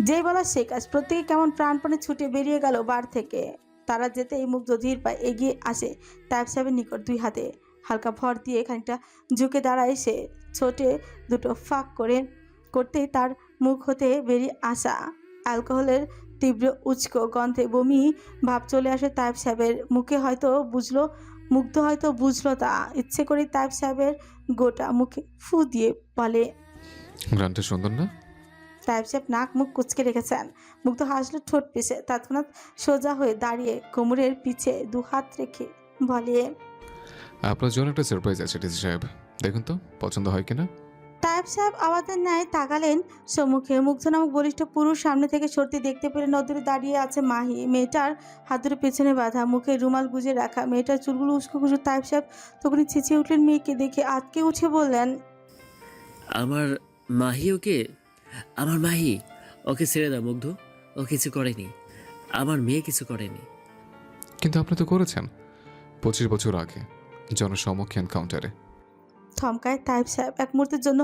যেই বলা সেই কাজ। প্রত্যেকে কেমন প্রাণপণে ছুটে বেরিয়ে গেল বার থেকে। তারা যেতেই মুগ্ধ ধীর পায়ে এগিয়ে আসে তায়েব সাহেবের নিকট। 2 হাতে হালকা ভর দিয়ে খানিকটা ঝুঁকে দাঁড়ায় সে। ছোটে দুটো ফাঁক করে করতেই তার মুখ হতে বেরিয়ে আসা অ্যালকোহলের তীব্র উচ্চ গন্ধে বমি ভাব চলে আসে তায়েব সাহেবের মুখে। হয়তো বুঝলো, মুগ্ধ হয়তো বুঝলো তা। ইচ্ছে করে তায়েব সাহেবের গোটা মুখে ফু দিয়ে বলে, গ্রানটা সুন্দর না? তায়েব সাহেব নাক মুখ কুচকে রেখেছেন। মুগ্ধ হাসলো ঠোঁট পিছে। তৎক্ষণাৎ সোজা হয়ে দাঁড়িয়ে কোমরের পিছে 2 হাত রেখে বলে, আপনার জন্য একটা সারপ্রাইজ আছে ডিসি সাহেব, দেখুন তো পছন্দ হয় কিনা। তায়েব সাহেব আওয়াজের ন্যায় তাকালেন সম্মুখে। মুগ্ধ নামক বলিষ্ঠ পুরুষ সামনে থেকে সরতে দেখতে পেলে নদীরে দাঁড়িয়ে আছে মাহি। মেয়েটার হাত দুটো পেছনে বাঁধা, মুখে রুমাল গুজে রাখা। মেয়েটার চুলগুলো উস্কো খুশু। তায়েব সাহেব তখনই চেঁচিয়ে উঠলেন মেয়েকে দেখে। আটকে উঠে বললেন, আমার মাহি ওকে, আমার মাহি ওকে ছেড়ে দাও মুগ্ধ, ও কিছু করেনি, আমার মেয়ে কিছু করেনি। কিন্তু আপনি তো করেছেন 25 বছর আগে জনসমক্ষে এনকাউন্টারে। থমকায় তায়েব সাহেব। এক মুহূর্তের জন্য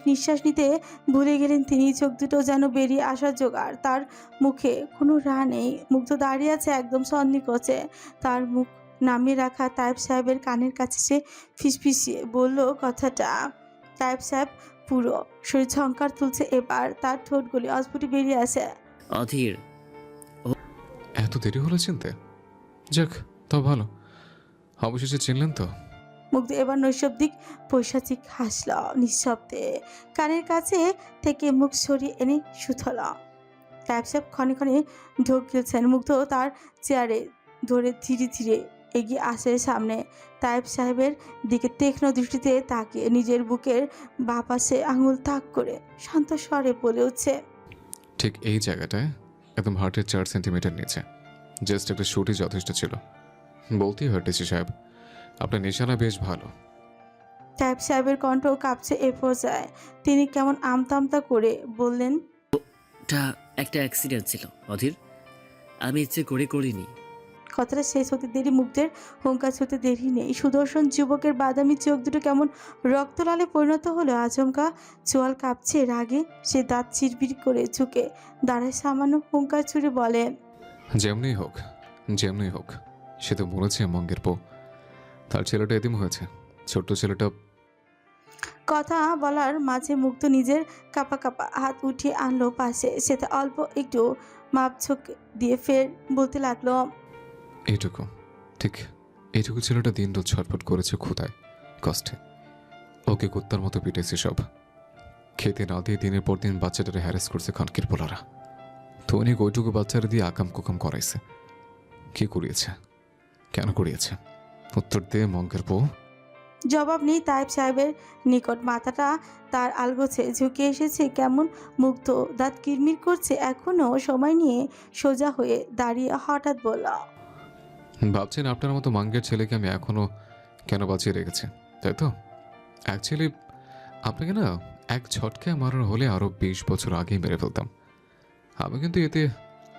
নিঃশ্বাস নিতে ভুলে গেলেন তিনি। চোখ দুটো যেন বেরিয়ে আসার জোগাড়। তার মুখে কোনো রা নেই। মুগ্ধ দাঁড়িয়ে আছে একদম সন্নিকোচে। তার মুখ নামিয়ে রাখা তায়েব সাহেবের কানের কাছে সে ফিসফিসিয়ে বলল কথাটা। তায়েব সাহেব পুরো শরীর ঝংকার তুলছে এবার। তার ঠোঁটগুলি অস্ফুটে বেরিয়ে আসে, অধীর। এত দেরি হলো চিনতে? যাক, তো ভালো, অবশেষে চিনলেন তো। মুগ্ধ এবার নৈশব্দিক পৈশাচিক হাসল নিঃশব্দে। কানের কাছে থেকে মুখ সরিয়ে এনে শুথল। তায়েব সাহেব ক্ষণে ক্ষণে ঢোক গিলছেন। মুগ্ধ তার চেয়ারে ধরে ধীরে ধীরে এগিয়ে আসে সামনে। তায়েব সাহেবের দিকে তীক্ষ্ণ দৃষ্টিতে তাকিয়ে নিজের বুকের বাঁ পাশে আঙুল তাক করে শান্ত স্বরে বলে উঠছে, ঠিক এই জায়গাটায় একদম হার্টের 4 সেন্টিমিটার নিচে। জাস্ট একটা শুটই যথেষ্ট ছিল। বলতেই হয় ডিসি সাহেব, আপনার নিশানা বেশ ভালো। তায়েব সাহেবের কণ্ঠ কাঁপছে এ পর্যায়ে। তিনি কেমন আমতা করে বললেন, এটা একটা অ্যাক্সিডেন্ট ছিল অধীর, আমি ইচ্ছে করে করিনি। কথাটা শেষ হতে দেরি মুগ্ধের হুঙ্কার ছুটতে দেরি নেই। সুদর্শন যুবকের বাদামি চোখ দুটো কেমন রক্তলালে পরিণত হলো। আচমকা চোয়াল কাঁপছে রাগে। সে দাঁত চিরবির করে ঝুঁকে দাঁড়ায় সামান্য হুঙ্কার ছুড়ে বলে, যেমনি হোক, যেমনি হোক, সে তো মরেছে মঙ্গের পো। তার ছেলেটা এতিম হয়েছে, ছোট্ট ছেলেটা। কথা বলার মাঝে মুগ্ধ নিজের কাপা কাপা হাত উঠিয়ে আনলো পাশে। সেটা অল্প একটু মাপঝোঁক দিয়ে ফের বলতে লাগলো, এইটুকু, ঠিক এইটুকু ছেলেটা দিন রাত ছটফট করেছে ক্ষুধায় কষ্টে, ওকে কুত্তার মতো পিটেছে সব, খেতে না দিয়ে দিনের পর দিন বাচ্চাটারে হ্যারাস করছে খানকির পোলারা। তো অনেক ওইটুকু বাচ্চারা দিয়ে আকাম কুকাম করাইছে। কি করিয়েছে, কেন করিয়েছে? উত্তর দে মঙ্গের বউ। জবাব নেই তাইব সাহেবের নিকট। মাথাটা তার আলগোছে ঝুঁকে এসেছে, কেমন মুগ্ধ, দাঁত কিরমির করছে। এখনো সময় নিয়ে সোজা হয়ে দাঁড়িয়ে হঠাৎ বলল, ভাবছেন আপনার মতো মাঙ্গের ছেলেকে আমি এখনো কেন বাঁচিয়ে রেখেছি, তাই তো? অ্যাকচুয়ালি আপনাকে না এক ঝটকায় মারার হলে আরো 20 বছর আগেই মেরে ফেলতাম।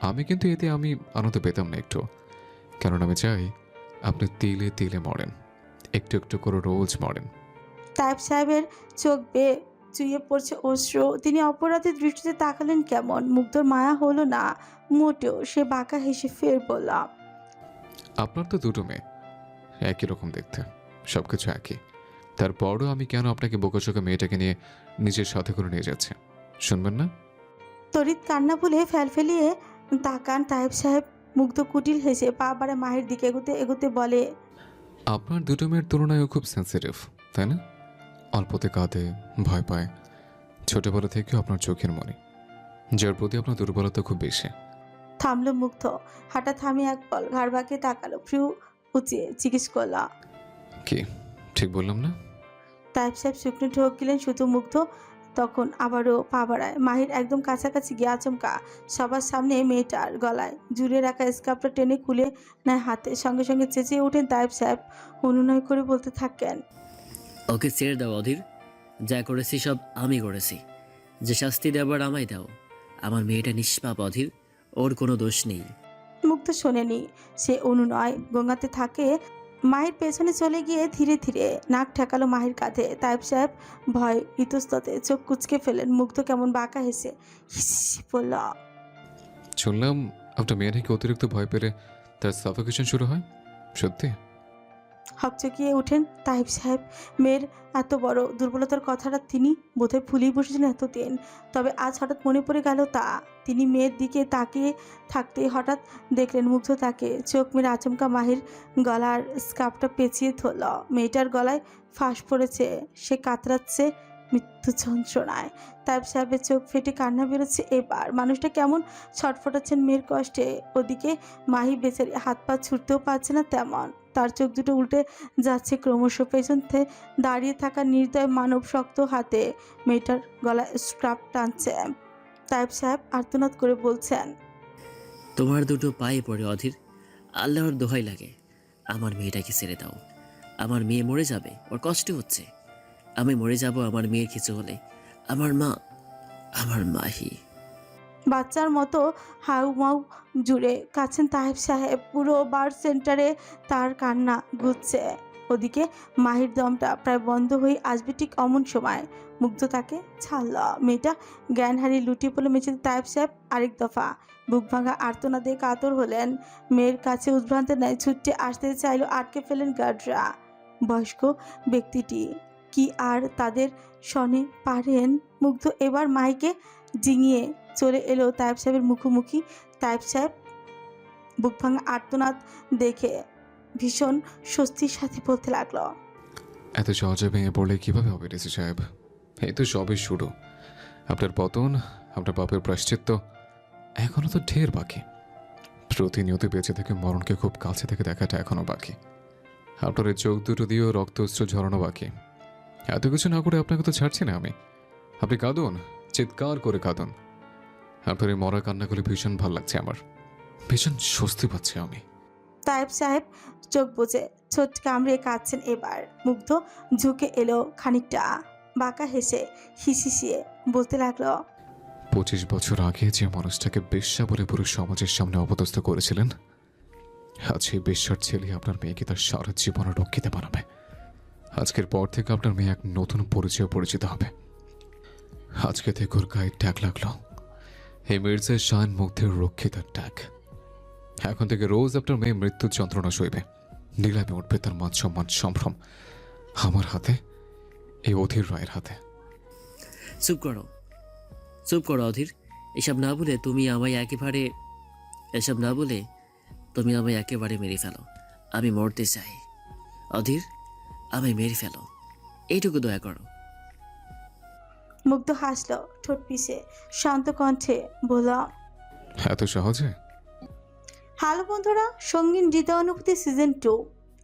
আমি কিন্তু এতে আমি আনন্দ পেতাম না একটু, কারণ আমি চাই আপনি তিলে তিলে মরেন, একটু একটু করে রোজ মরেন। তাইব সাহেবের চোখ বেয়ে চুইয়ে পড়ছে অশ্রু। তিনি অপরাধী দৃষ্টিতে তাকালেন কেমন। মুগ্ধর মায়া হলো না মোটেও। সে বাঁকা হেসে ফের বলল, আপনার তো দুটো মেয়ে, একই রকম দেখতে, সবকিছু একই। তারপরও আমি কেন আপনাকে বোকাচোকা মেয়েটাকে নিয়ে নিজের সাথে করে নিয়ে যাচ্ছে, শুনবেন না? তড়িৎ কান্না ভুলে ফেলিয়ে তাকান তাইব সাহেব। মুগ্ধ কুটিল হেসে পা বাড়ে মাহির দিকে এগোতে এগোতে বলে, আপনার দুটো মেয়ের তুলনায় ও খুব সেন্সিটিভ, তাই না? অল্পতে কাঁদে, ভয় পায়, ছোটবেলা থেকেও আপনার চোখের মনি, যার প্রতি আপনার দুর্বলতা খুব বেশি। থামলো মুগ্ধ। হাঁটা থামিয়ে এক পল ঘাড় বাঁকিয়ে তাকালো, ফ্রু উঁচিয়ে জিজ্ঞেস করল, কি ঠিক বললাম না? তাইব সাহেব শুকনো ঢোক গেলেন শুধু। মুগ্ধ তখন আবারও পা বাড়ায়। মাহির একদম কাছাকাছি গিয়ে আচমকা সবার সামনে মেয়েটার গলায় ঝুলিয়ে রাখা স্কার্ফটা টেনে খুলে নেয় হাতে। সঙ্গে সঙ্গে চেঁচিয়ে ওঠেন তাইব সাহেব। অনুনয় করে বলতে থাকেন, ওকে ছেড়ে দাও অধীর, যা করেছি সব আমি করেছি, যে শাস্তি দেবার আমায় দাও। আমার মেয়েটা নিষ্পাপ অধীর, ওর কোনো দোষ নেই। মুগ্ধ শোনেনি। সে অনুনয় গঙ্গাতে থাকে। মাহির পেছনে চলে গিয়ে ধীরে ধীরে নাক ঠেকালো মাহির কাঁধে। তাইব সাহেব ভয় ইতস্ততে চোখ কুচকে ফেলেন। মুগ্ধ কেমন বাঁকা হেসে হিস বলল, শুনলাম আপনার মেয়ে নাকি অতিরিক্ত ভয় পেলে তার সাফোকেশন শুরু হয়, সত্যি? হকচকিয়ে ওঠেন তাইব সাহেব। মেয়ের এত বড় দুর্বলতার কথাটা তিনি বোধহয় ভুলেই বসেছিলেন এতদিন। তবে আজ হঠাৎ মনে পড়ে গেল তা। তিনি মেয়ের দিকে তাকিয়ে থাকতে হঠাৎ দেখলেন মুগ্ধ তাকে চোখ মেরে আচমকা মাহির গলার স্কার্ফটা পেঁচিয়ে ধরল। মেয়েটার গলায় ফাঁস পড়েছে, সে কাতরাচ্ছে মৃত্যু যন্ত্রণায়। তাইব সাহেবের চোখ ফেটে কান্না বেরোচ্ছে এবার। মানুষটা কেমন ছটফটাচ্ছেন মেয়ের কষ্টে। ওদিকে মাহি বেচারি হাত পা ছুটতেও পারছে না তেমন। তার চোখ দুটো উল্টে যাচ্ছে ক্রমশ। পেছন থেকে দাঁড়িয়ে থাকা নির্দয় মানব শক্ত হাতে মেয়েটার গলায় স্ট্রাপ টানছে। তাইব সাহেব আর্তনাদ করে বলছেন, তোমার দুটো পায়ে পড়ে অধীর, আল্লাহর দোহাই লাগে, আমার মেয়েটাকে ছেড়ে দাও। আমার মেয়ে মরে যাবে, ওর কষ্ট হচ্ছে। আমি মরে যাব আমার মেয়ের কিছু হলে। আমার মা, আমার মাহি। বাচ্চার মতো হাউমাউ জুড়ে কাছেন তাইব সাহেব। পুরো বার সেন্টারে তার কান্না ঘুরছে। ওদিকে মাহির দমটা প্রায় বন্ধ হয়ে আসবে ঠিক অমন সময় মুগ্ধ তাকে ছাড়ল। মেয়েটা জ্ঞান হারিয়ে লুটিয়ে পড়লো মেঝেতে। তাইব সাহেব আরেক দফা বুক ভাঙা আর্তনাদে কাতর হলেন। মেয়ের কাছে উদ্ভ্রান্তের ন্যায় ছুটে আসতে চাইলো, আটকে ফেলেন গার্ডরা। বয়স্ক ব্যক্তিটি কি আর তাদের শনে পারেন? মুগ্ধ এবার মাইকে জিঙিয়ে চলে এলো তাইব সাহেবের মুখোমুখি। তাইব সাহেব বুক ভাঙা আর্তনাদ দেখে ভীষণ স্বস্তির সাথে বলতে লাগলো, এত সহজে ভেঙে পড়লে কিভাবে হবে ডিসি সাহেব? এই তো সবই শুরু। আপনার পতন, আপনার পাপের প্রায়শ্চিত্ত এখনো তো ঢের বাকি। প্রতিনিয়ত বেঁচে থেকে মরণকে খুব কাছে থেকে দেখাটা এখনো বাকি। আপনার এই চোখ দুটো দিয়েও রক্ত অস্ত্র ঝরানো বাকি। এত কিছু না করে আপনাকে তো ছাড়ছি না আমি। আপনি কাঁদুন, চিৎকার করে কাঁদুন। আপনার এই মরা কান্নাগুলি ভীষণ ভাল লাগছে আমার, ভীষণ স্বস্তি পাচ্ছি আমি। তাইব সাহেব চোখ বুজে ছোট কামড়ে কাঁদছেন এবার। মুগ্ধ ঝুঁকে এলো খানিকটা, বাঁকা হেসে হিসিয়ে বলতে লাগলো, 25 বছর আগে যে মানুষটাকে বেশ্যা বলে পুরো সমাজের সামনে অপদস্থ করেছিলেন, আজ সেই বেশ্যার ছেলে আপনার মেয়েকে তার সারা জীবনে রক্ষিতে বানাবে। আজকের পর থেকে আপনার মেয়ে এক নতুন পরিচয় পরিচিত হবে। আজকে থেকে ওর গায়ে ট্যাগ লাগলো, এই মির্জা শান মুগ্ধের রক্ষিতার ট্যাগ। এখন থেকে রোজ আপনার মেয়ে মৃত্যুর যন্ত্রণা সইবে, নিলামে উঠবে তার মান সম্মান সম্ভ্রম আমার হাতে, এই অধীর রায়ের হাতে। চুপ করো, চুপ করো অধীর। এসব না বলে তুমি আমায় একেবারে মেরে ফেলো। আমি মরতে চাই। অধীর, আমায় মেরে ফেলো, এইটুকু দয়া করো। মুগ্ধ হাসলো ঠোঁট পিষে, শান্ত কণ্ঠে বলল, এত সহজে? হ্যালো বন্ধুরা, সঙ্গীন হৃদয় অনুভূতি সিজন 2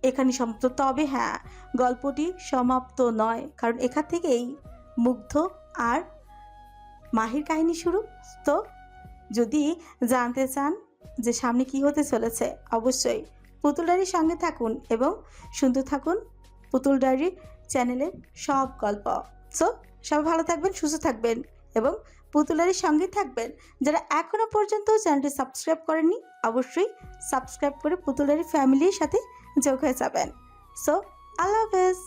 এখানে সমাপ্ত। তবে হ্যাঁ, গল্পটি সমাপ্ত নয়, কারণ এখান থেকেই মুগ্ধ আর মাহির কাহিনী শুরু। তো যদি জানতে চান যে সামনে কি হতে চলেছে, অবশ্যই পুতুল ডায়েরির সঙ্গে থাকুন এবং শুনতে থাকুন পুতুল ডায়েরি চ্যানেলের সব গল্প। সো সবাই ভালো থাকবেন, সুস্থ থাকবেন এবং পুতুল ডায়েরির সঙ্গে থাকবেন। যারা এখনো পর্যন্ত চ্যানেলটি সাবস্ক্রাইব করেননি, অবশ্যই সাবস্ক্রাইব করে পুতুল ডায়েরি ফ্যামিলির সাথে যোগ হয়ে যাবেন। সো আল্লাহ হাফেজ।